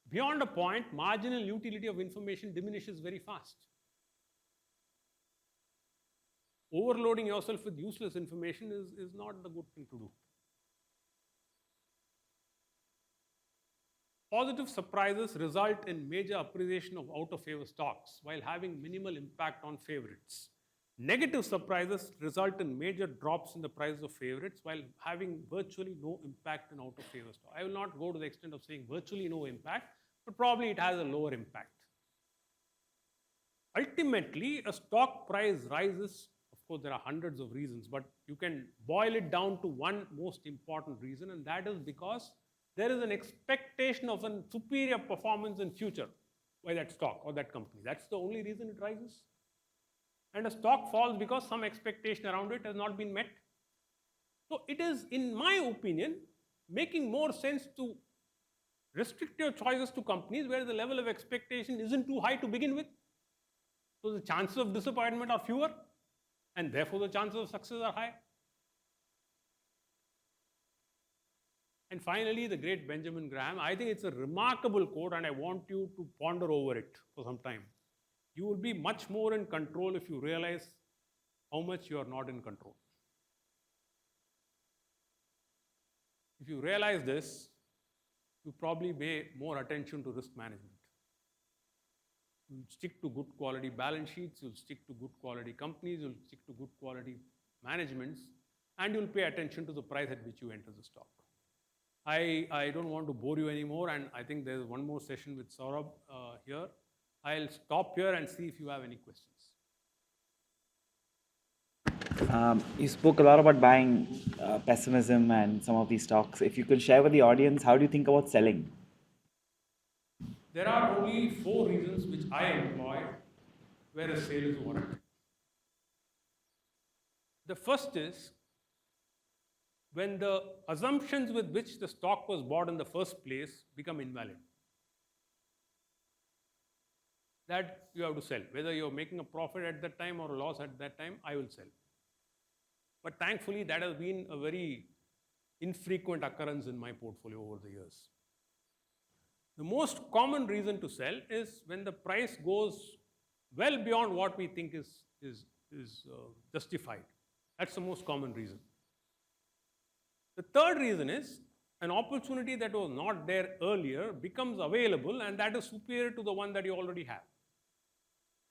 beyond a point, marginal utility of information diminishes very fast. Overloading yourself with useless information is not the good thing to do. Positive surprises result in major appreciation of out-of-favor stocks while having minimal impact on favorites. Negative surprises result in major drops in the price of favorites while having virtually no impact in out-of-favor stock. I will not go to the extent of saying virtually no impact, but probably it has a lower impact. Ultimately, a stock price rises. Of course, there are hundreds of reasons, but you can boil it down to one most important reason, and that is because there is an expectation of a superior performance in future by that stock or that company. That's the only reason it rises. And a stock falls because some expectation around it has not been met. So it is, in my opinion, making more sense to restrict your choices to companies where the level of expectation isn't too high to begin with. So the chances of disappointment are fewer, and therefore the chances of success are high. And finally, the great Benjamin Graham. I think it's a remarkable quote, and I want you to ponder over it for some time. You will be much more in control if you realize how much you are not in control. If you realize this, you probably pay more attention to risk management. You'll stick to good quality balance sheets, you'll stick to good quality companies, you'll stick to good quality managements, and you'll pay attention to the price at which you enter the stock. I don't want to bore you anymore, and I think there's one more session with Saurabh here. I'll stop here and see if you have any questions. You spoke a lot about buying pessimism and some of these stocks. If you could share with the audience, how do you think about selling? There are only 4 reasons which I employ where a sale is warranted. The first is when the assumptions with which the stock was bought in the first place become invalid. That you have to sell. Whether you're making a profit at that time or a loss at that time, I will sell. But thankfully, that has been a very infrequent occurrence in my portfolio over the years. The most common reason to sell is when the price goes well beyond what we think is justified. That's the most common reason. The third reason is an opportunity that was not there earlier becomes available, and that is superior to the one that you already have.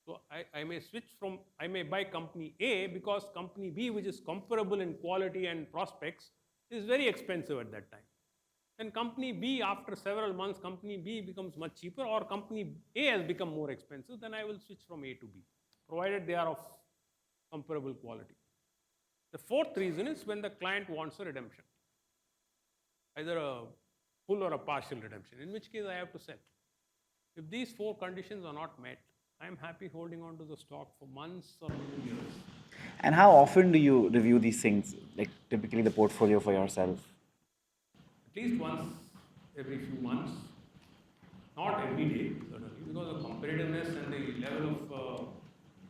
So I may buy company A because company B, which is comparable in quality and prospects, is very expensive at that time. Then company B, after several months, company B becomes much cheaper, or company A has become more expensive, then I will switch from A to B, provided they are of comparable quality. The fourth reason is when the client wants a redemption, either a full or a partial redemption, in which case I have to sell. If these 4 conditions are not met, I am happy holding on to the stock for months or years. And how often do you review these things, like typically the portfolio for yourself? At least once every few months, not every day, certainly, because the competitiveness and the level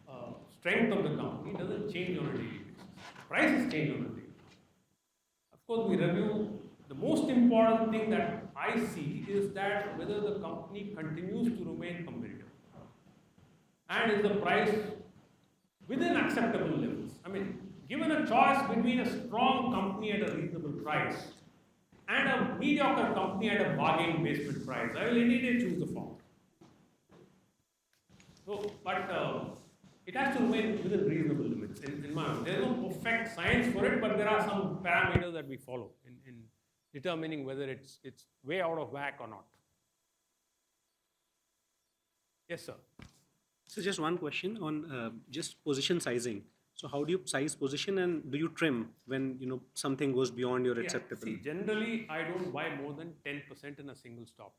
of strength of the company doesn't change on a daily basis. Prices change on a daily. Of course, we review. The most important thing that I see is that whether the company continues to remain competitive and is the price within acceptable levels. I mean, given a choice between a strong company at a reasonable price and a mediocre company at a bargain basement price, I will any day choose the former. So, but it has to remain within reasonable limits. In my opinion, there is no perfect science for it, but there are some parameters that we follow in determining whether it's way out of whack or not. Yes, sir. So just one question on just position sizing. So how do you size position and do you trim when something goes beyond your acceptable? See, generally, I don't buy more than 10% in a single stock.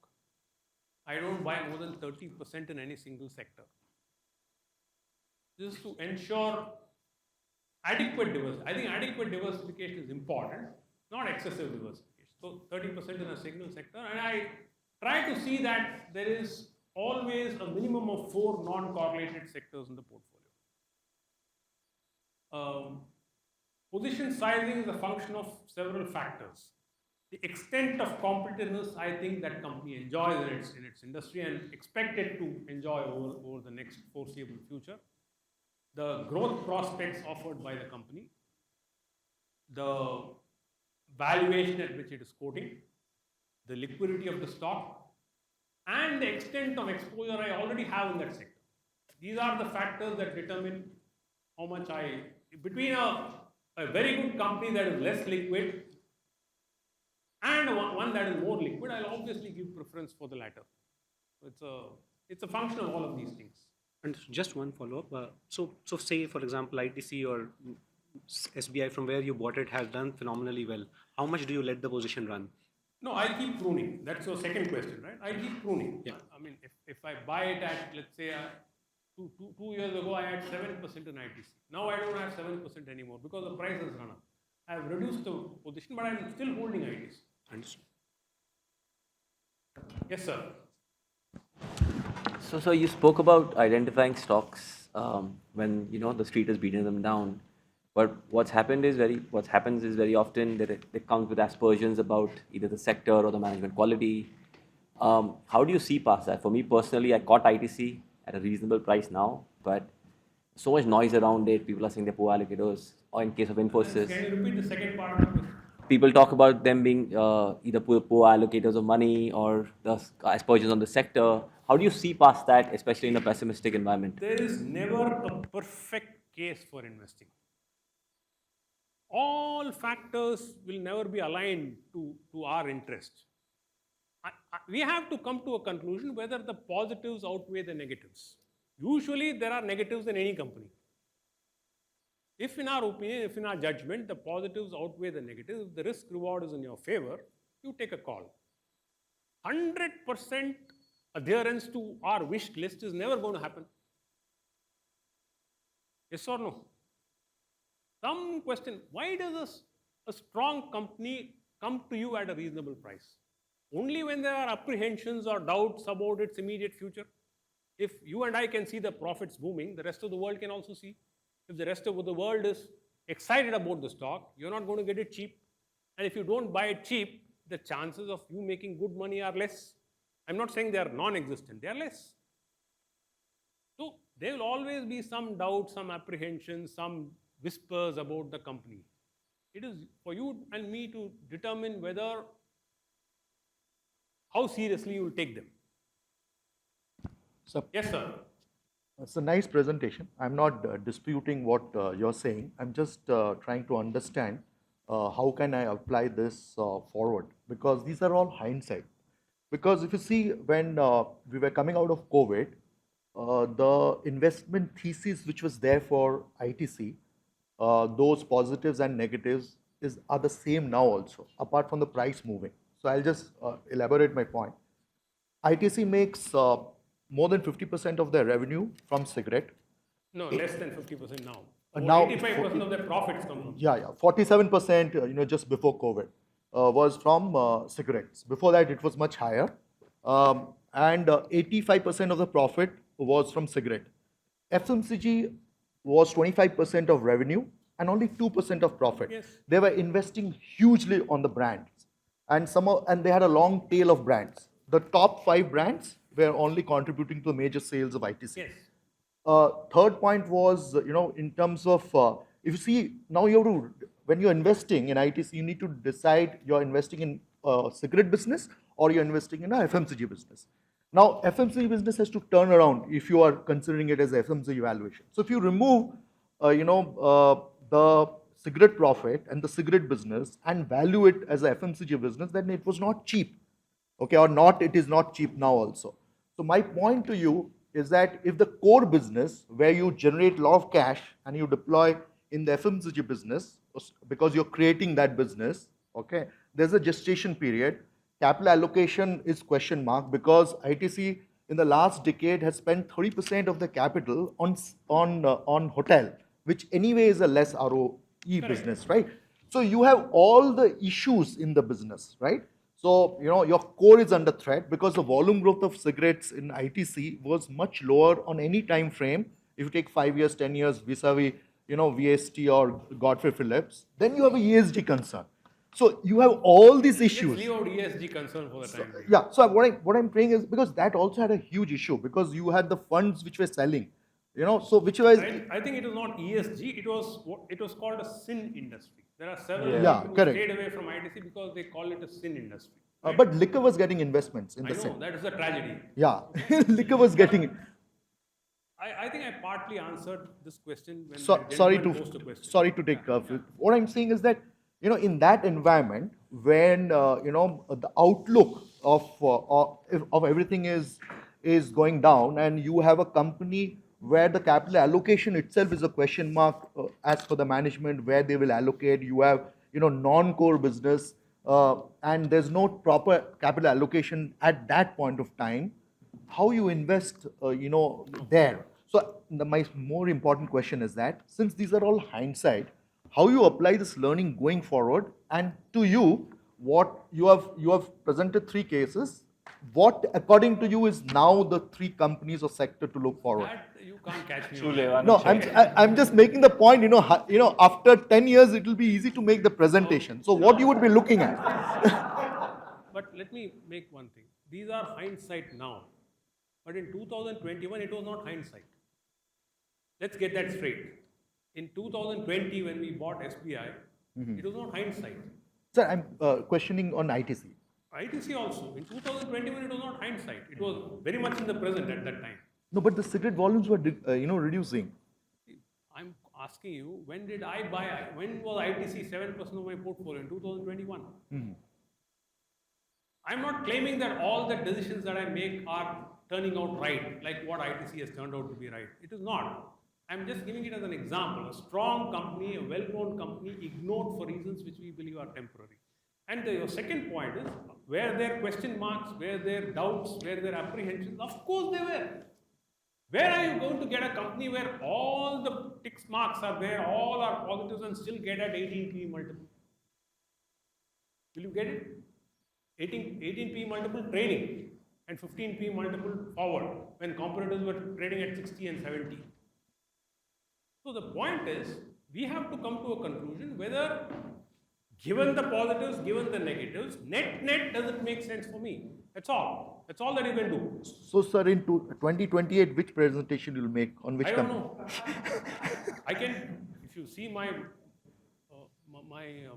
I don't buy more than 30% in any single sector. This is to ensure adequate diversity. I think adequate diversification is important, not excessive diversification. So 30% in a single sector, and I try to see that there is always a minimum of 4 non-correlated sectors in the portfolio. Position sizing is a function of several factors. The extent of competitiveness, I think that company enjoys in its industry and expect it to enjoy over the next foreseeable future. The growth prospects offered by the company, the valuation at which it is quoting, the liquidity of the stock, and the extent of exposure I already have in that sector. These are the factors that determine how much between a very good company that is less liquid and one that is more liquid, I'll obviously give preference for the latter. It's a function of all of these things. And just one follow-up. So say, for example, ITC or SBI from where you bought it has done phenomenally well. How much do you let the position run? No, I keep pruning. That's your second question, right? I keep pruning. Yeah. I mean, if I buy it at, let's say, two years ago, I had 7% in ITC. Now I don't have 7% anymore because the price has run up. I have reduced the position, but I'm still holding ITC. Understood. Yes, sir. So you spoke about identifying stocks when the street is beating them down, but what happens is very often that it comes with aspersions about either the sector or the management quality. How do you see past that? For me personally, I caught ITC at a reasonable price now, but so much noise around it. People are saying they're poor allocators, or in case of Infosys, Can you repeat the second part of the question? people talk about them being either poor allocators of money or the aspersions on the sector. How do you see past that, especially in a pessimistic environment? There is never a perfect case for investing. All factors will never be aligned to our interest. We have to come to a conclusion whether the positives outweigh the negatives. Usually, there are negatives in any company. If in our opinion, if in our judgment, the positives outweigh the negatives, if the risk reward is in your favor, you take a call. 100% adherence to our wish list is never going to happen. Yes or no? Some question, why does a strong company come to you at a reasonable price? Only when there are apprehensions or doubts about its immediate future. If you and I can see the profits booming, the rest of the world can also see. If the rest of the world is excited about the stock, you're not going to get it cheap. And if you don't buy it cheap, the chances of you making good money are less. I'm not saying they are non-existent, they are less. So there will always be some doubt, some apprehension, some whispers about the company. It is for you and me to determine how seriously you will take them. So, Yes, sir. it's a nice presentation. I'm not disputing what you're saying. I'm just trying to understand how can I apply this forward, because these are all hindsight. Because if you see, when we were coming out of COVID, the investment thesis which was there for ITC, those positives and negatives are the same now also, apart from the price moving. So I'll just elaborate my point. ITC makes more than 50% of their revenue from cigarette. No, less than 50% now. Now 85% of their profits come from. Yeah, 47%, just before COVID, was from cigarettes. Before that, it was much higher. And 85% of the profit was from cigarette. FMCG was 25% of revenue and only 2% of profit. Yes. They were investing hugely on the brands. And they had a long tail of brands. The top 5 brands were only contributing to the major sales of ITC. Yes. Third point was, in terms of, if you see, now you have to, when you're investing in ITC, you need to decide you're investing in a cigarette business or you're investing in a FMCG business. Now, FMCG business has to turn around if you are considering it as FMCG valuation. So if you remove, the cigarette profit and the cigarette business and value it as a FMCG business, then it was not cheap. Okay, or not, it is not cheap now also. So my point to you is that if the core business where you generate a lot of cash and you deploy in the FMCG business because you're creating that business, okay, there's a gestation period. Capital allocation is question mark because ITC in the last decade has spent 30% of the capital on hotel, which anyway is a less ROE business, right? So you have all the issues in the business, right? So, your core is under threat because the volume growth of cigarettes in ITC was much lower on any time frame. If you take 5 years, 10 years vis-a-vis, VST or Godfrey Phillips, then you have a ESG concern. So you have all these issues. Let's leave out ESG concern for the time being. Yeah, so what I'm saying is because that also had a huge issue because you had the funds which were selling, so which was. I think it was not ESG. It was called a sin industry. There are several Yeah, people who correct. stayed away from ITC because they call it a sin industry. But liquor was getting investments in I the know same. that is a tragedy. Yeah, liquor was getting it. I think I partly answered this question when So, the sorry gentleman posed a question. to take what I'm saying is that in that environment when the outlook of everything is going down and you have a company where the capital allocation itself is a question mark as for the management where they will allocate. You have non-core business and there's no proper capital allocation at that point of time. How you invest, there. So my more important question is that since these are all hindsight, how you apply this learning going forward, and to you, what you have presented 3 cases. What according to you is now the 3 companies or sector to look forward? That you can't catch me. on Chule, that. one No, check. I'm just making the point. After 10 years, it will be easy to make the presentation. So what you would be looking at? But let me make one thing. These are hindsight now. But in 2021, it was not hindsight. Let's get that straight. In 2020, when we bought SBI, it was not hindsight. Sir, I'm questioning on ITC. ITC also, in 2021, it was not hindsight. It was very much in the present at that time. No, but the cigarette volumes were reducing. I'm asking you, when did I buy? When was ITC 7% of my portfolio? In 2021. I'm not claiming that all the decisions that I make are turning out right, like what ITC has turned out to be right. It is not. I'm just giving it as an example. A strong company, a well-known company, ignored for reasons which we believe are temporary. And your second point is, were there question marks, were there doubts, were there apprehensions? Of course they were. Where are you going to get a company where all the tick marks are there, all are positives and still get at 18 PE multiple? Will you get it? 18 PE multiple trading and 15 PE multiple forward when competitors were trading at 60 and 70. So the point is, we have to come to a conclusion whether, given the positives, given the negatives, net does it make sense for me? That's all. That's all that you can do. So, sir, in 2028, which presentation you'll make on which I don't company? know. I can, if you see my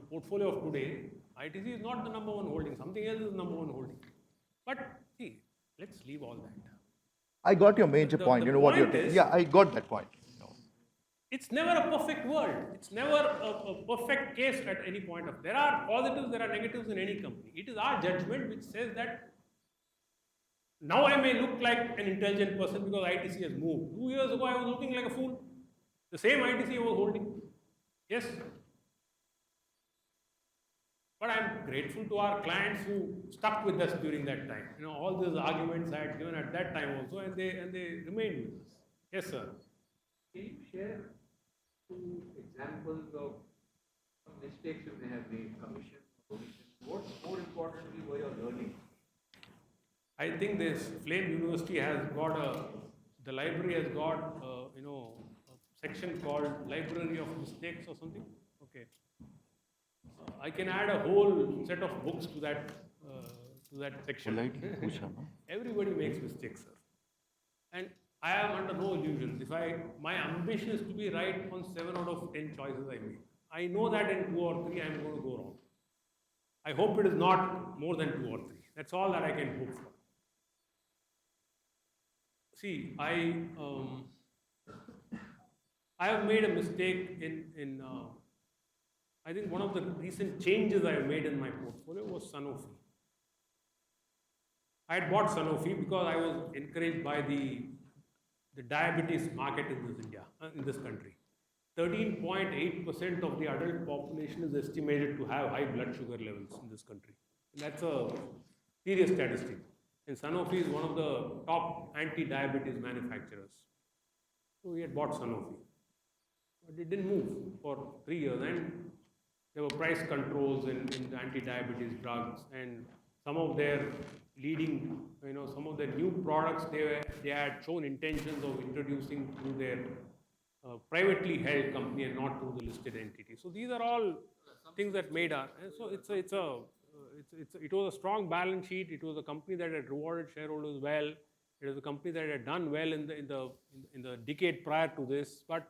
portfolio of today, ITC is not the number 1 holding. Something else is the number 1 holding. But see, let's leave all that. I got your major point. the What you're point saying. is- Yeah, I got that point. It's never a perfect world. It's never a perfect case at any point of. There are positives, there are negatives in any company. It is our judgment which says that now I may look like an intelligent person because ITC has moved. 2 years ago, I was looking like a fool. The same ITC I was holding. Yes. But I'm grateful to our clients who stuck with us during that time. All those arguments I had given at that time also, and they remained with us. Yes, sir. Can you share 2 examples of some mistakes you may have made, commission, omission? What more importantly were your learning? I think this Flame University has got the library has got, a section called Library of Mistakes or something. Okay. I can add a whole set of books to that section. Everybody makes mistakes, sir. And I am under no illusions. My ambition is to be right on 7 out of 10 choices I make. I know that in 2 or 3 I am going to go wrong. I hope it is not more than 2 or 3. That's all that I can hope for. See, I have made a mistake in I think one of the recent changes I have made in my portfolio was Sanofi. I had bought Sanofi because I was encouraged by the diabetes market in this country. 13.8% of the adult population is estimated to have high blood sugar levels in this country. And that's a serious statistic. And Sanofi is one of the top anti-diabetes manufacturers. So we had bought Sanofi. But it didn't move for 3 years. And there were price controls in the anti-diabetes drugs. And some of their leading, some of their new products they had shown intentions of introducing through their privately held company and not through the listed entity. So these are all things that made our. So it was a strong balance sheet. It was a company that had rewarded shareholders well. It was a company that had done well in the decade prior to this, but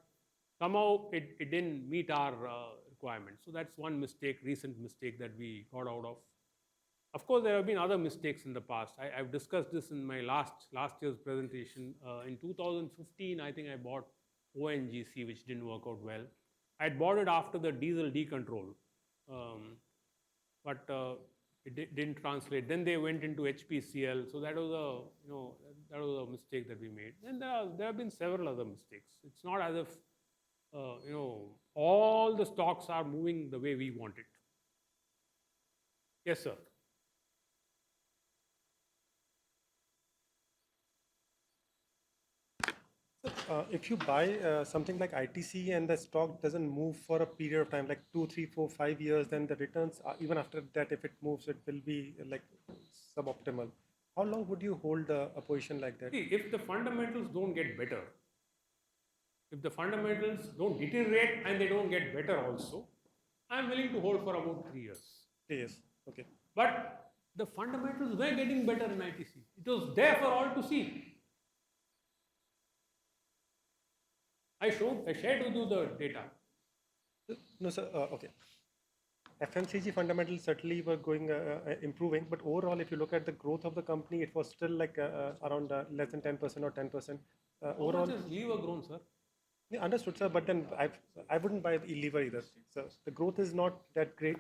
somehow it didn't meet our requirements. So that's one recent mistake that we got out of. Of course, there have been other mistakes in the past. I've discussed this in my last year's presentation. In 2015, I think I bought ONGC, which didn't work out well. I had bought it after the diesel decontrol, but it didn't translate. Then they went into HPCL, so that was a mistake that we made. And there have been several other mistakes. It's not as if all the stocks are moving the way we want it. Yes, sir. If you buy something like ITC and the stock doesn't move for a period of time, like 2, 3, 4, 5 years, then the returns, even after that, if it moves, it will be like suboptimal. How long would you hold a position like that? See, if the fundamentals don't get better, if the fundamentals don't deteriorate and they don't get better also, I'm willing to hold for about 3 years. 3 years, okay. But the fundamentals were getting better in ITC. It was there for all to see. I shared with you the data. No, sir, okay. FMCG fundamentals certainly were going improving, but overall, if you look at the growth of the company, it was still like around less than 10% or 10%. Overall, how much has lever grown, sir? Yeah, understood, sir. But then I wouldn't buy the lever either. So the growth is not that great.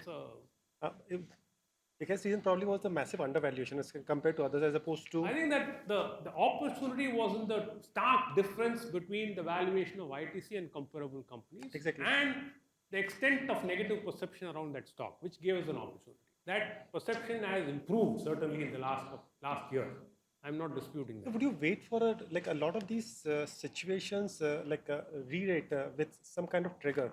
Biggest reason probably was the massive undervaluation as compared to others, as opposed to. I think that the opportunity was in the stark difference between the valuation of ITC and comparable companies. Exactly. And the extent of negative perception around that stock, which gave us an opportunity. That perception has improved certainly in the last year. I'm not disputing that. Would you wait for a lot of these situations re-rate with some kind of trigger?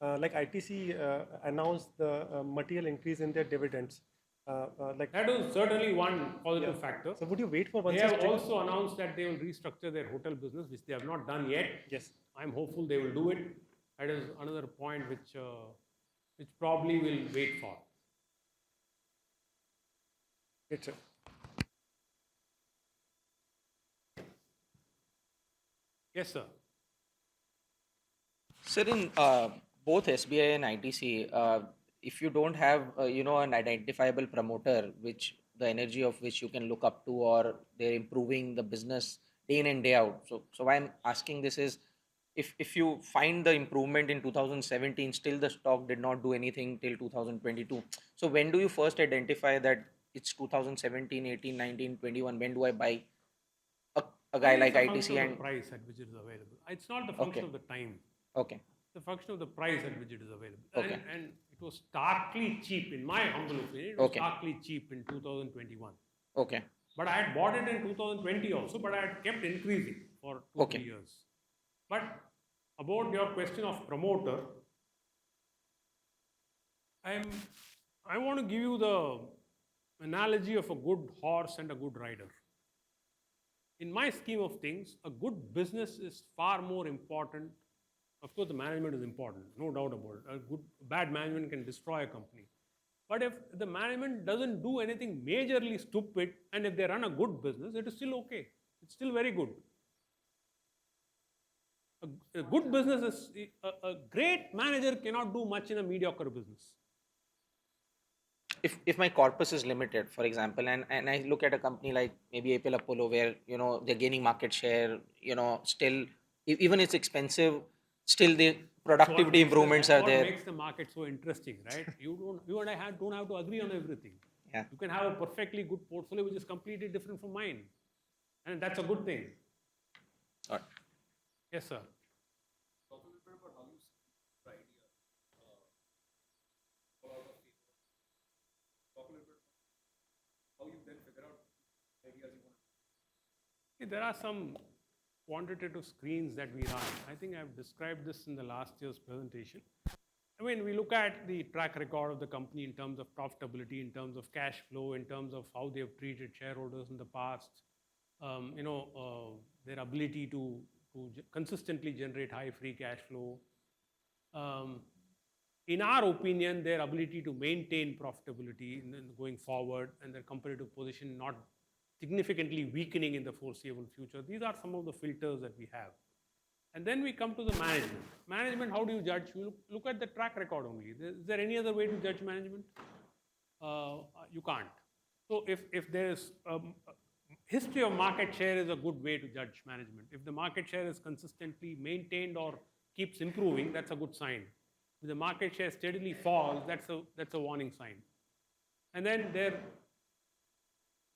Like ITC announced the material increase in their dividends. That was certainly one positive factor. So would you wait for one? They have also announced that they will restructure their hotel business, which they have not done yet. Yes. I'm hopeful they will do it. That is another point which probably will wait for. It's Yes, sir. Sir, in both SBI and ITC, if you don't have an identifiable promoter, which the energy of which you can look up to, or they're improving the business day in and day out. So why I'm asking this is, if you find the improvement in 2017, still the stock did not do anything till 2022. So when do you first identify that it's 2017, 18, 19, 21? When do I buy a guy like ITC? And the price at which it is available. It's not the function of the time. Okay. The function of the price at which it is available. Okay. And it was starkly cheap, in my humble opinion. It was starkly cheap in 2021. Okay. But I had bought it in 2020 also, but I had kept increasing for 2-3 years. But about your question of promoter, I want to give you the analogy of a good horse and a good rider. In my scheme of things, a good business is far more important. Of course, the management is important, no doubt about it. Bad management can destroy a company. But if the management doesn't do anything majorly stupid, and if they run a good business, it is still okay. It's still very good. A good business is, a great manager cannot do much in a mediocre business. if my corpus is limited, for example, and I look at a company like maybe Apple Apollo, where they're gaining market share, still even it's expensive, still the productivity improvements are What there. makes the market so interesting, right? You and I don't have to agree on everything. Yeah. You can have a perfectly good portfolio which is completely different from mine, and that's a good thing. All right. Yes, sir. There are some quantitative screens that we run. I think I've described this in the last year's presentation. I mean, we look at the track record of the company in terms of profitability, in terms of cash flow, in terms of how they've treated shareholders in the past, their ability to consistently generate high free cash flow. In our opinion, their ability to maintain profitability going forward and their competitive position not significantly weakening in the foreseeable future. These are some of the filters that we have. And then we come to the management. Management, how do you judge? You look at the track record only. Is there any other way to judge management? You can't. So if there's history of market share is a good way to judge management. If the market share is consistently maintained or keeps improving, that's a good sign. If the market share steadily falls, that's a warning sign. And then their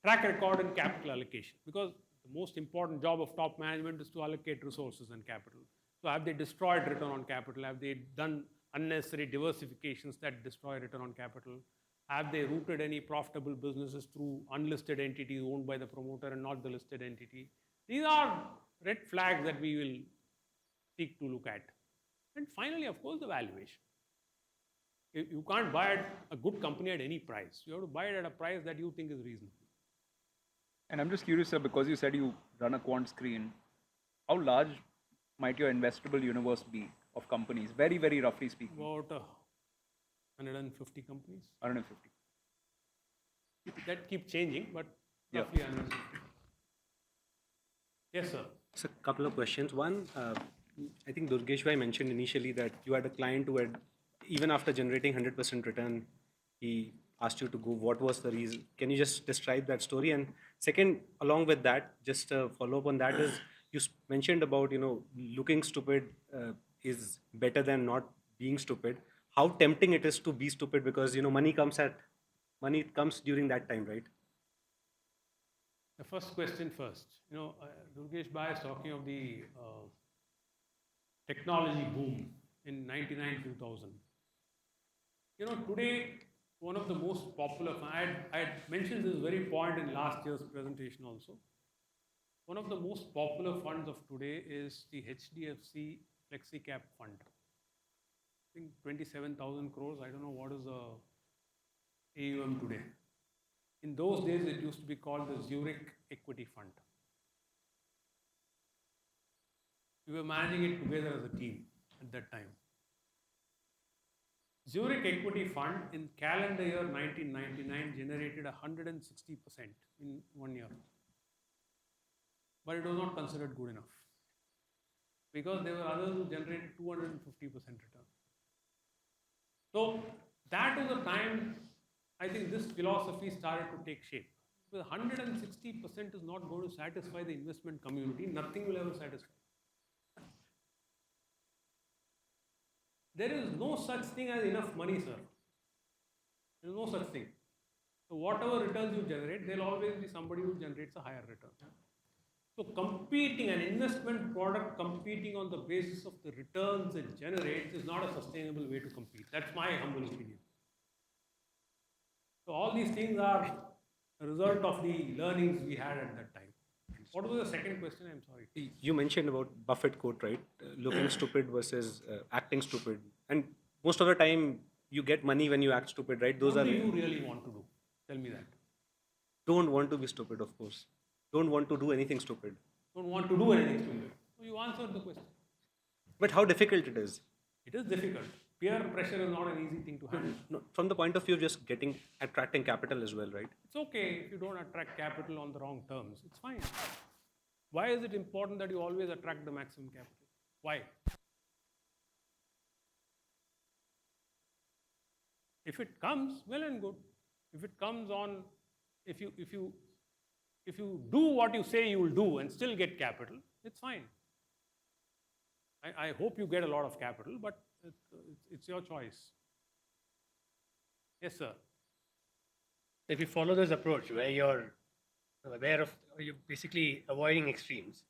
track record in capital allocation, because the most important job of top management is to allocate resources and capital. So have they destroyed return on capital? Have they done unnecessary diversifications that destroy return on capital? Have they rooted any profitable businesses through unlisted entities owned by the promoter and not the listed entity? These are red flags that we will seek to look at. And finally, of course, the valuation. You can't buy a good company at any price. You have to buy it at a price that you think is reasonable. And I'm just curious, sir, because you said you run a quant screen, how large might your investable universe be of companies? Very, very roughly speaking. About 150 companies. 150. That keep changing, but Yeah. roughly 150. Yes, sir. So a couple of questions. One, I think Durgesh bhai mentioned initially that you had a client who had, even after generating 100% return, he asked you to go. What was the reason? Can you just describe that story? And second, along with that, just a follow-up on that is, you mentioned about, looking stupid is better than not being stupid. How tempting it is to be stupid, because, money comes during that time, right? The first question first. Durgesh Bhai is talking of the technology boom in 99-2000. Today, one of the most popular, I had mentioned this very point in last year's presentation also. One of the most popular funds of today is the HDFC Flexi Cap Fund. I think 27,000 crores. I don't know what is the AUM today. In those days, it used to be called the Zurich Equity Fund. We were managing it together as a team at that time. Zurich Equity Fund in calendar year 1999 generated 160% in 1 year. But it was not considered good enough, because there were others who generated 250% return. So that was the time I think this philosophy started to take shape. Because 160% is not going to satisfy the investment community. Nothing will ever satisfy. There is no such thing as enough money, sir. There is no such thing. So whatever returns you generate, there will always be somebody who generates a higher return. So competing, an investment product competing on the basis of the returns it generates is not a sustainable way to compete. That's my humble opinion. So all these things are a result of the learnings we had at that time. What was the second question? I'm sorry. You mentioned about Buffett quote, right? Looking stupid versus acting stupid. And most of the time, you get money when you act stupid, right? What do you really want to do? Tell me that. Don't want to be stupid, of course. Don't want to do anything stupid. Don't want to do anything stupid. So you answered the question. But how difficult it is? It is difficult. Peer pressure is not an easy thing to handle. No, from the point of view of just attracting capital as well, right? It's okay if you don't attract capital on the wrong terms. It's fine. Why is it important that you always attract the maximum capital? Why? If it comes, well and good. If it comes on, if you do what you say you will do and still get capital, it's fine. I hope you get a lot of capital, but it's your choice. Yes, sir. If you follow this approach where you're aware of, or you're basically avoiding extremes,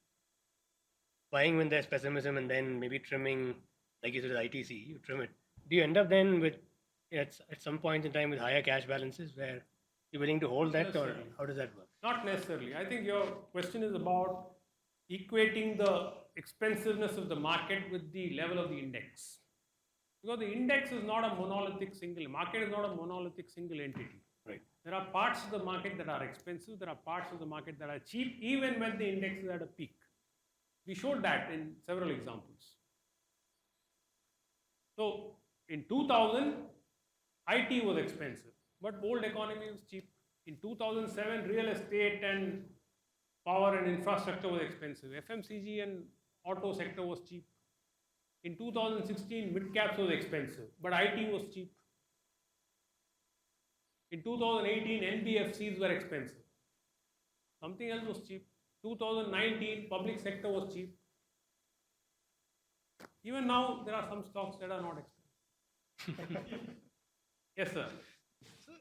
buying when there's pessimism and then maybe trimming, like you said, with ITC, you trim it. Do you end up then with, at some point in time with higher cash balances where you're willing to hold that, or how does that work? Not necessarily. I think your question is about equating the expensiveness of the market with the level of the index. Because the index is not a monolithic single, market is not a monolithic single entity. Right. There are parts of the market that are expensive, there are parts of the market that are cheap, even when the index is at a peak. We showed that in several examples. So in 2000, IT was expensive, but old economy was cheap. In 2007, real estate and power and infrastructure was expensive. FMCG and auto sector was cheap. In 2016, mid caps was expensive, but IT was cheap. In 2018, NBFCs were expensive. Something else was cheap. 2019, public sector was cheap. Even now, there are some stocks that are not expensive. Yes, sir.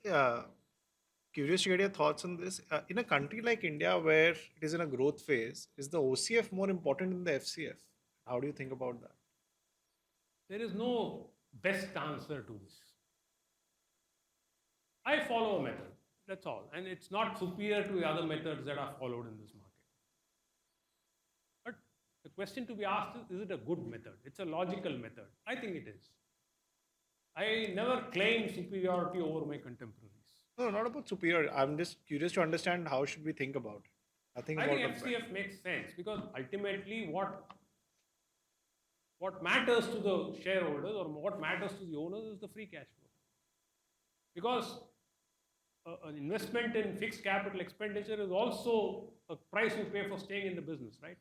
So, curious to get your thoughts on this. In a country like India where it is in a growth phase, is the OCF more important than the FCF? How do you think about that? There is no best answer to this. I follow a method, that's all. And it's not superior to the other methods that are followed in this market. But the question to be asked is it a good method? It's a logical method. I think it is. I never claim superiority over my contemporaries. No, not about superior. I'm just curious to understand how should we think about it. I think FCF makes sense because ultimately what matters to the shareholders or what matters to the owners is the free cash flow. Because an investment in fixed capital expenditure is also a price you pay for staying in the business, right?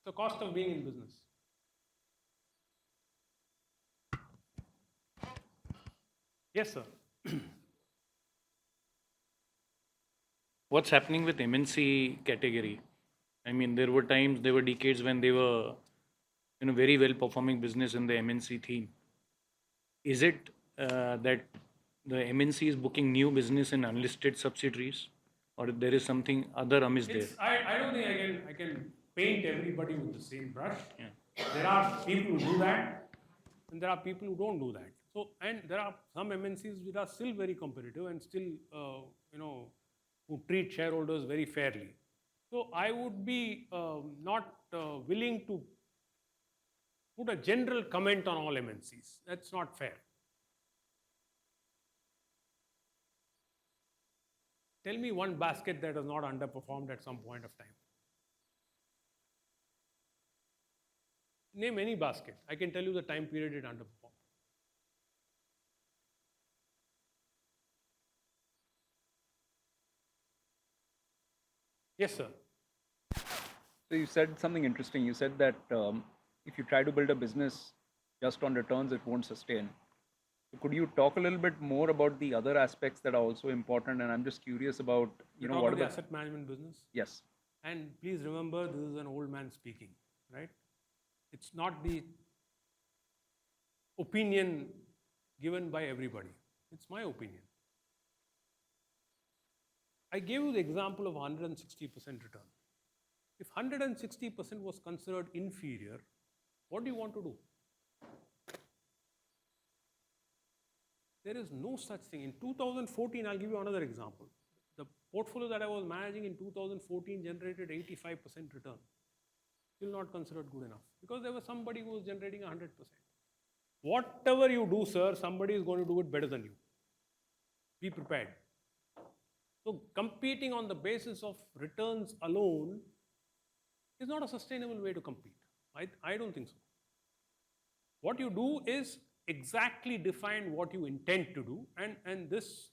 The cost of being in business. Yes, sir. What's happening with MNC category? I mean, there were decades when they were, very well performing business in the MNC theme. Is it that the MNC is booking new business in unlisted subsidiaries, or there is something other amiss there? I don't think I can paint everybody with the same brush. Yeah. There are people who do that, and there are people who don't do that. So, and there are some MNCs which are still very competitive and still, who treat shareholders very fairly. So, I would be not willing to put a general comment on all MNCs. That's not fair. Tell me one basket that has not underperformed at some point of time. Name any basket. I can tell you the time period it underperformed. Yes, sir. So you said something interesting. You said that if you try to build a business just on returns, it won't sustain. So could you talk a little bit more about the other aspects that are also important? And I'm just curious about, what about the asset management business? Yes. And please remember, this is an old man speaking, right? It's not the opinion given by everybody. It's my opinion. I gave you the example of 160% return. If 160% was considered inferior, what do you want to do? There is no such thing. In 2014, I'll give you another example. The portfolio that I was managing in 2014 generated 85% return. Still not considered good enough because there was somebody who was generating 100%. Whatever you do, sir, somebody is going to do it better than you. Be prepared. So competing on the basis of returns alone is not a sustainable way to compete. I don't think so. What you do is exactly define what you intend to do, and this,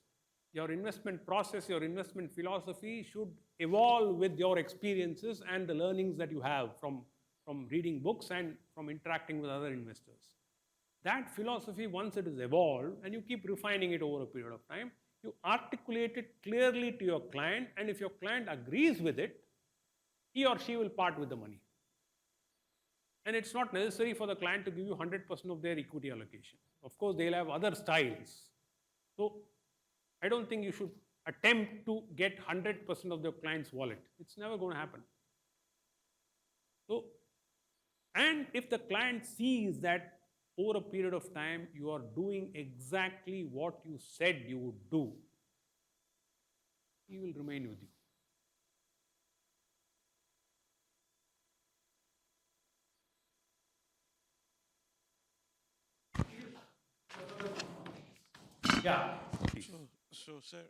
your investment process, your investment philosophy should evolve with your experiences and the learnings that you have from reading books and from interacting with other investors. that philosophy, once it is evolved and you keep refining it over a period of time, you articulate it clearly to your client, and if your client agrees with it, he or she will part with the money. And it's not necessary for the client to give you 100% of their equity allocation. Of course, they'll have other styles. So I don't think you should attempt to get 100% of the client's wallet. It's never going to happen. So, and if the client sees that over a period of time you are doing exactly what you said you would do, he will remain with you. Yeah. So sir,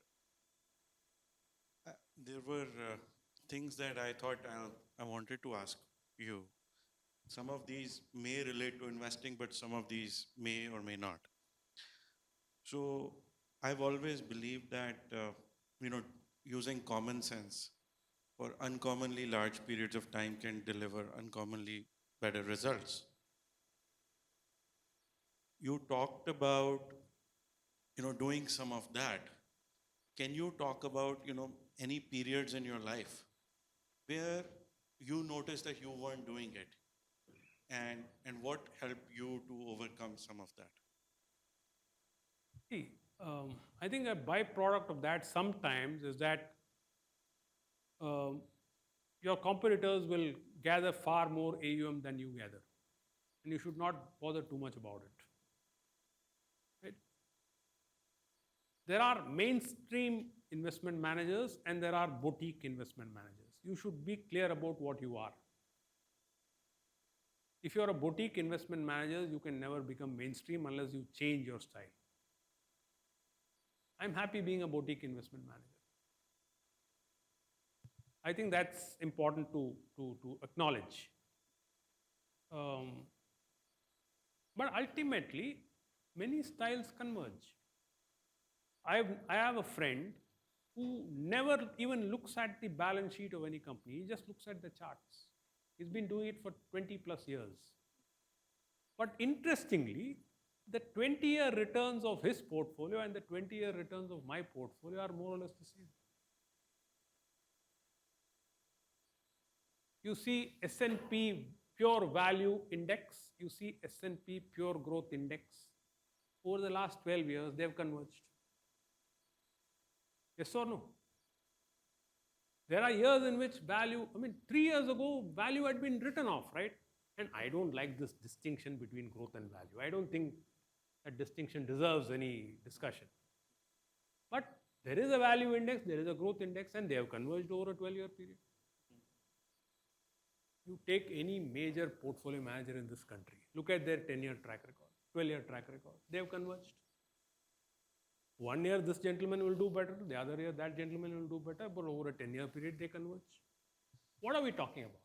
there were things that I thought I wanted to ask you. Some of these may relate to investing, but some of these may or may not. So I've always believed that, using common sense for uncommonly large periods of time can deliver uncommonly better results. You talked about, doing some of that. Can you talk about, any periods in your life where you noticed that you weren't doing it, and what helped you to overcome some of that? See, I think a byproduct of that sometimes is that your competitors will gather far more AUM than you gather, and you should not bother too much about it. Right? There are mainstream investment managers and there are boutique investment managers. You should be clear about what you are. If you are a boutique investment manager, you can never become mainstream unless you change your style. I'm happy being a boutique investment manager. I think that's important to acknowledge. But ultimately, many styles converge. I have a friend who never even looks at the balance sheet of any company. He just looks at the charts. He's been doing it for 20 plus years. But interestingly, the 20-year returns of his portfolio and the 20-year returns of my portfolio are more or less the same. You see S&P Pure Value Index, you see S&P Pure Growth Index. Over the last 12 years, they have converged. Yes or no? There are years in which value, 3 years ago, value had been written off, right? And I don't like this distinction between growth and value. I don't think that distinction deserves any discussion. But there is a value index, there is a growth index, and they have converged over a 12-year period. You take any major portfolio manager in this country, look at their 10-year track record, 12-year track record, they have converged. 1 year this gentleman will do better, the other year that gentleman will do better, but over a 10-year period they converge. What are we talking about?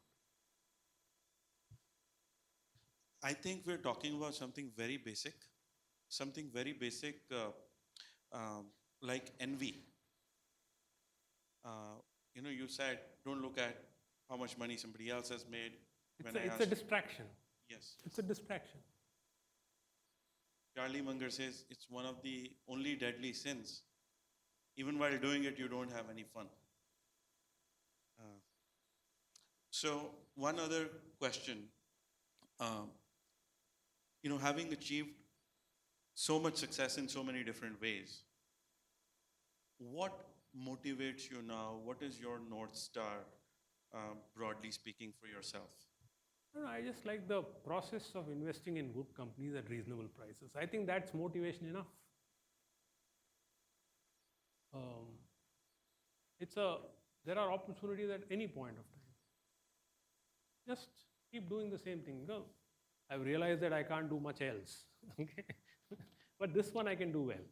I think we're talking about something very basic, like envy. You said, don't look at how much money somebody else has made. It's a distraction. Yes. It's a distraction. Charlie Munger says it's one of the only deadly sins. Even while doing it, you don't have any fun. So one other question, having achieved so much success in so many different ways, what motivates you now? What is your North Star, broadly speaking, for yourself? I just like the process of investing in good companies at reasonable prices. I think that's motivation enough. There are opportunities at any point of time. Just keep doing the same thing. I've realized that I can't do much else. Okay? But this one I can do well.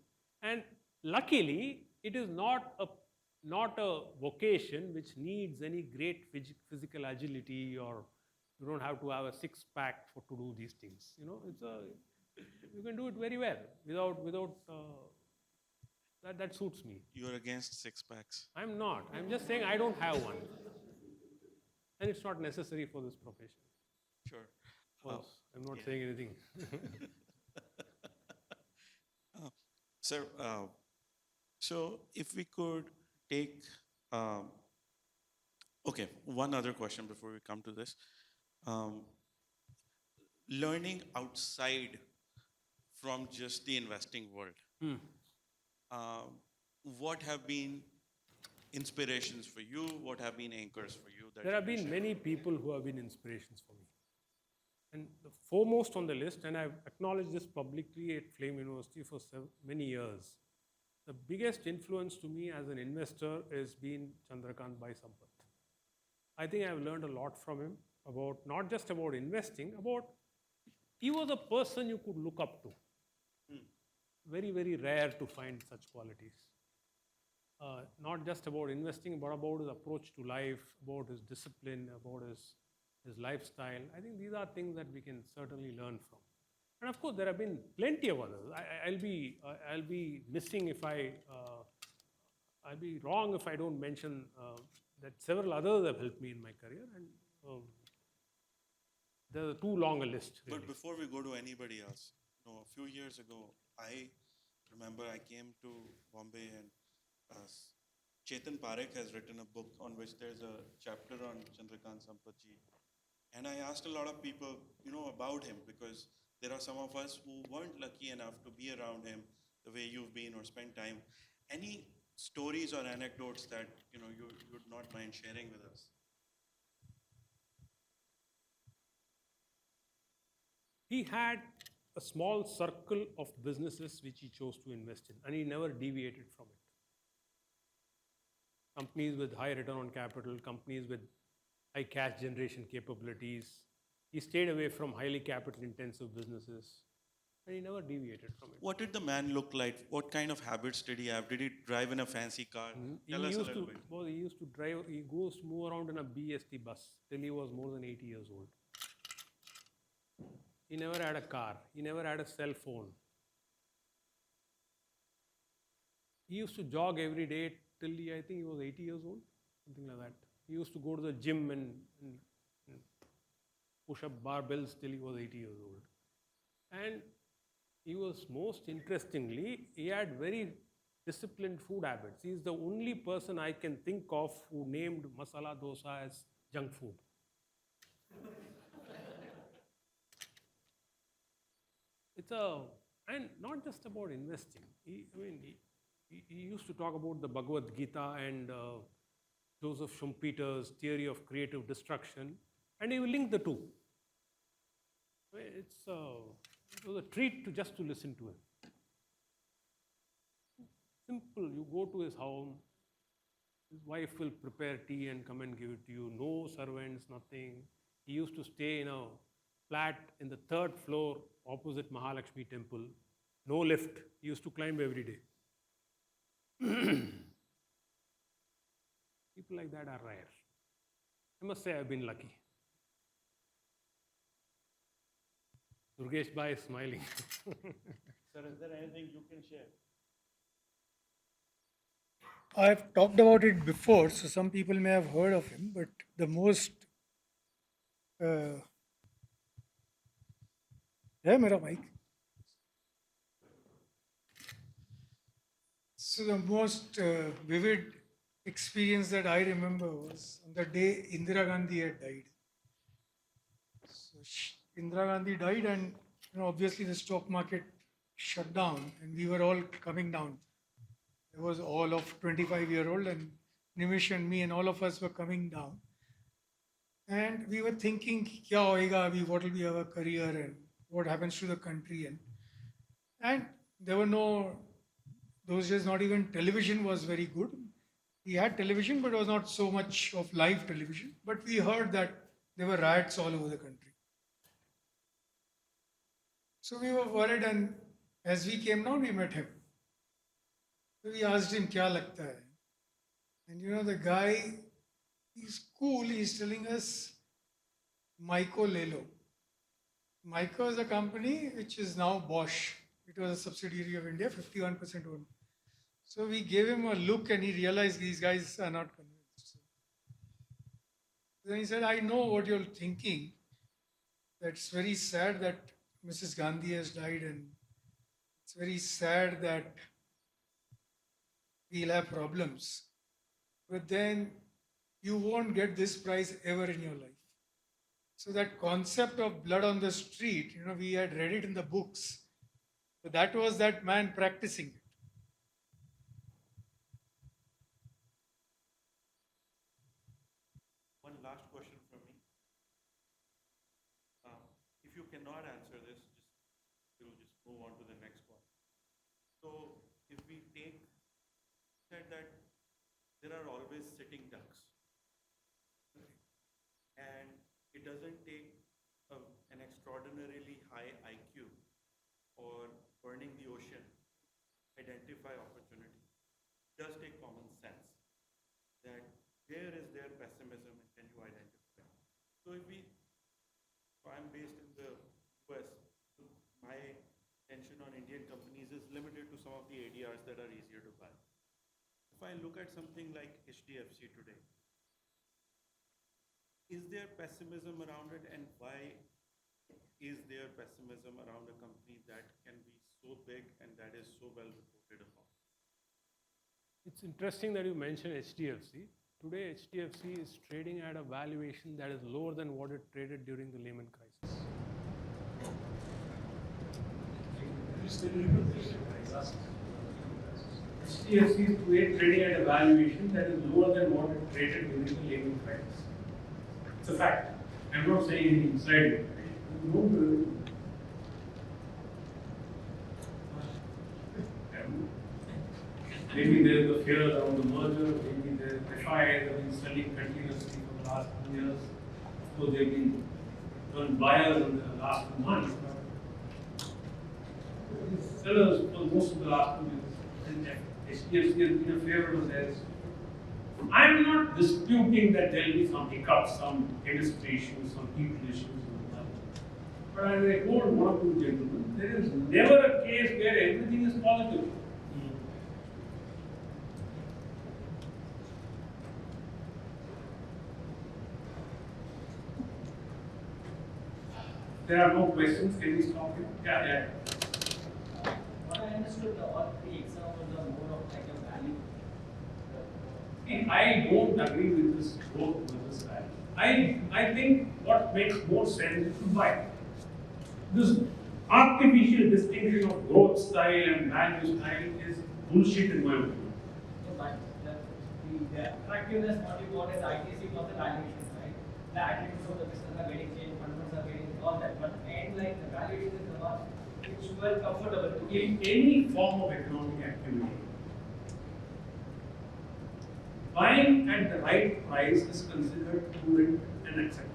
And luckily, it is not a vocation which needs any great physical agility, or you don't have to have a six-pack to do these things. You can do it very well without that suits me. You're against six-packs? I'm not. I'm just saying I don't have one. And it's not necessary for this profession. Sure. I'm not saying anything. Sir, so if we could take, okay, one other question before we come to this. Um, Learning outside from just the investing world, um, what have been inspirations for you? What have been anchors for you? That There you have can been share? many people who have been inspirations for me. And the foremost on the list, and I've acknowledged this publicly at Flame University for many years, the biggest influence to me as an investor has been Chandrakant Bhai Sampath. I think I've learned a lot from him about not just about investing, about he was a person you could look up to. Very, very rare to find such qualities. Not just about investing, but about his approach to life, about his discipline, about his lifestyle. I think these are things that we can certainly learn from. And of course, there have been plenty of others. I'll be missing if I'll be wrong if I don't mention that several others have helped me in my career, and there's too long a list. Really. But before we go to anybody else, a few years ago, I remember I came to Bombay and Chetan Parekh has written a book on which there's a chapter on Chandrakant Sampatji. And I asked a lot of people, about him because there are some of us who weren't lucky enough to be around him the way you've been or spend time. Any stories or anecdotes that, you would not mind sharing with us? He had a small circle of businesses which he chose to invest in, and he never deviated from it. Companies with high return on capital, companies with high cash generation capabilities. He stayed away from highly capital intensive businesses, and he never deviated from it. What did the man look like? What kind of habits did he have? Did he drive in a fancy car? Tell us a little bit. Well, he used to drive, he goes to move around in a BST bus till he was more than 80 years old. He never had a car. He never had a cell phone. He used to jog every day till I think he was 80 years old, something like that. He used to go to the gym and push up barbells till he was 80 years old. And he was, most interestingly, he had very disciplined food habits. He is the only person I can think of who named masala dosa as junk food. And not just about investing. He used to talk about the Bhagavad Gita and Joseph Schumpeter's theory of creative destruction, and he will link the two. It was a treat to listen to him. Simple. You go to his home, his wife will prepare tea and come and give it to you. No servants, nothing. He used to stay in a flat in the 3rd floor opposite Mahalakshmi temple. No lift. He used to climb every day. People like that are rare. I must say I've been lucky. Durgesh Bhai is smiling. Sir, is there anything you can share? I've talked about it before, so some people may have heard of him, but the most mera mic. So the most vivid experience that I remember was on the day Indira Gandhi had died. So Indira Gandhi died, and obviously the stock market shut down, and we were all coming down. There was all of 25-year-old, and Nimish and me and all of us were coming down. And we were thinking, kya hoega abhi, what will be our career and what happens to the country. And there were those days not even television was very good. We had television, but it was not so much of live television. But we heard that there were riots all over the country. So we were worried, and as we came down, we met him. So we asked him, kya lagta hai? And the guy, he's cool, he's telling us, Myco Lelo. Myco is a company which is now Bosch. It was a subsidiary of India, 51% owned. So we gave him a look, and he realized these guys are not convinced. Then he said, I know what you're thinking. That's very sad that Mrs. Gandhi has died, and it's very sad that we'll have problems. But then you won't get this price ever in your life. So that concept of blood on the street, we had read it in the books. So that was that man practicing it. One last question from me. If you cannot answer this, we'll just move on to the next one. So if we take said that there are always sitting ducks, and it doesn't take an extraordinarily high IQ or burning the ocean identify opportunity. Just take common sense that where is their pessimism and can you identify? So I'm based in the US, so my attention on Indian companies is limited to some of the ADRs that are easier to buy. If I look at something like HDFC today, is there pessimism around it, and why is there pessimism around a company that can be so big and that is so well reported upon? It's interesting that you mentioned HDFC. Today, HDFC is trading at a valuation that is lower than what it traded during the Lehman crisis. HDFC is today trading at a valuation that is lower than what it traded during the Lehman crisis. It's a fact. I'm not saying anything inside it. Maybe there's the fear around the merger, maybe the FIIs have been selling continuously for the last 2 years. So they've been turned buyers in the last 2 months. Sellers for most of the last 2 years. HDFC has been a favorable theirs. I'm not disputing that there will be some hiccups, some chemistry issues, some people issues. But as I told one or two gentlemen, there is never a case where everything is positive. There are no questions. Can we stop here? Yeah. What I understood, all three examples are more of like a value. I don't agree with this growth versus value. I think what makes more sense is to buy. This artificial distinction of growth style and value style is bullshit in my opinion. But the attractiveness, what you got is ITC plus the valuation, right? The attributes of the business are getting changed, fundamentals are getting all that. But and like the valuation is the one which you are comfortable to give. In any form of economic activity, buying at the right price is considered prudent and acceptable.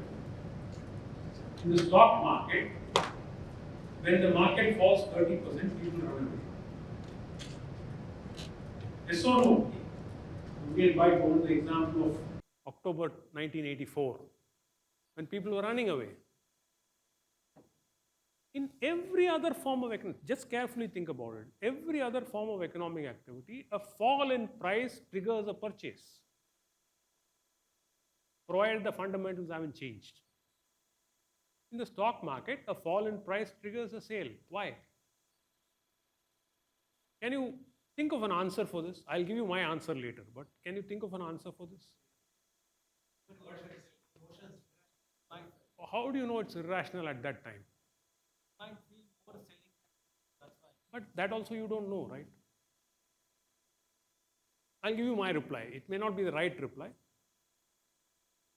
In the stock market, when the market falls 30%, people run away. Yes or no? Again, by going the example of October 1984, when people were running away. In every other form of economic, just carefully think about it, every other form of economic activity, a fall in price triggers a purchase, provided the fundamentals haven't changed. In the stock market, a fall in price triggers a sale. Why? Can you think of an answer for this? I'll give you my answer later, but can you think of an answer for this? How do you know it's irrational at that time? But that also you don't know, right? I'll give you my reply. It may not be the right reply.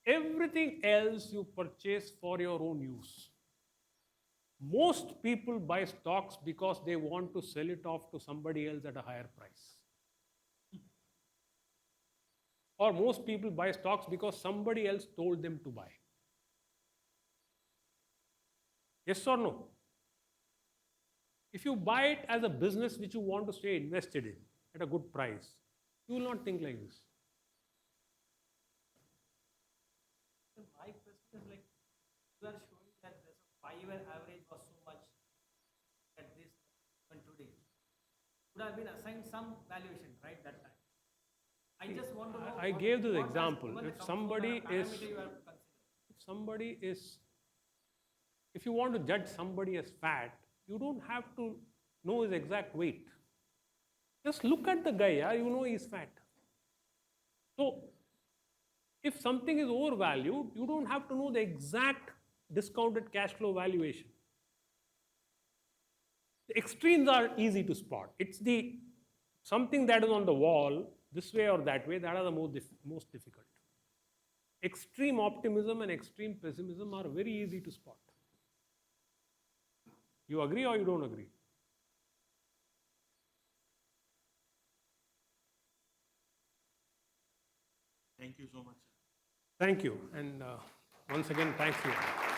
Everything else you purchase for your own use. Most people buy stocks because they want to sell it off to somebody else at a higher price. Or most people buy stocks because somebody else told them to buy. Yes or no? If you buy it as a business which you want to stay invested in at a good price, you will not think like this. My question is like, you are showing that there's a 5-year average was so much at this and today. Would have been assigned some valuation, right, that time. I just want to know. I gave this example. If somebody is, if you want to judge somebody as fat, you don't have to know his exact weight. Just look at the guy, yeah, you know he's fat. So if something is overvalued, you don't have to know the exact discounted cash flow valuation. The extremes are easy to spot. It's the something that is on the wall, this way or that way, that are the most difficult. Extreme optimism and extreme pessimism are very easy to spot. You agree or you don't agree? Thank you so much. Thank you. And once again, thanks you.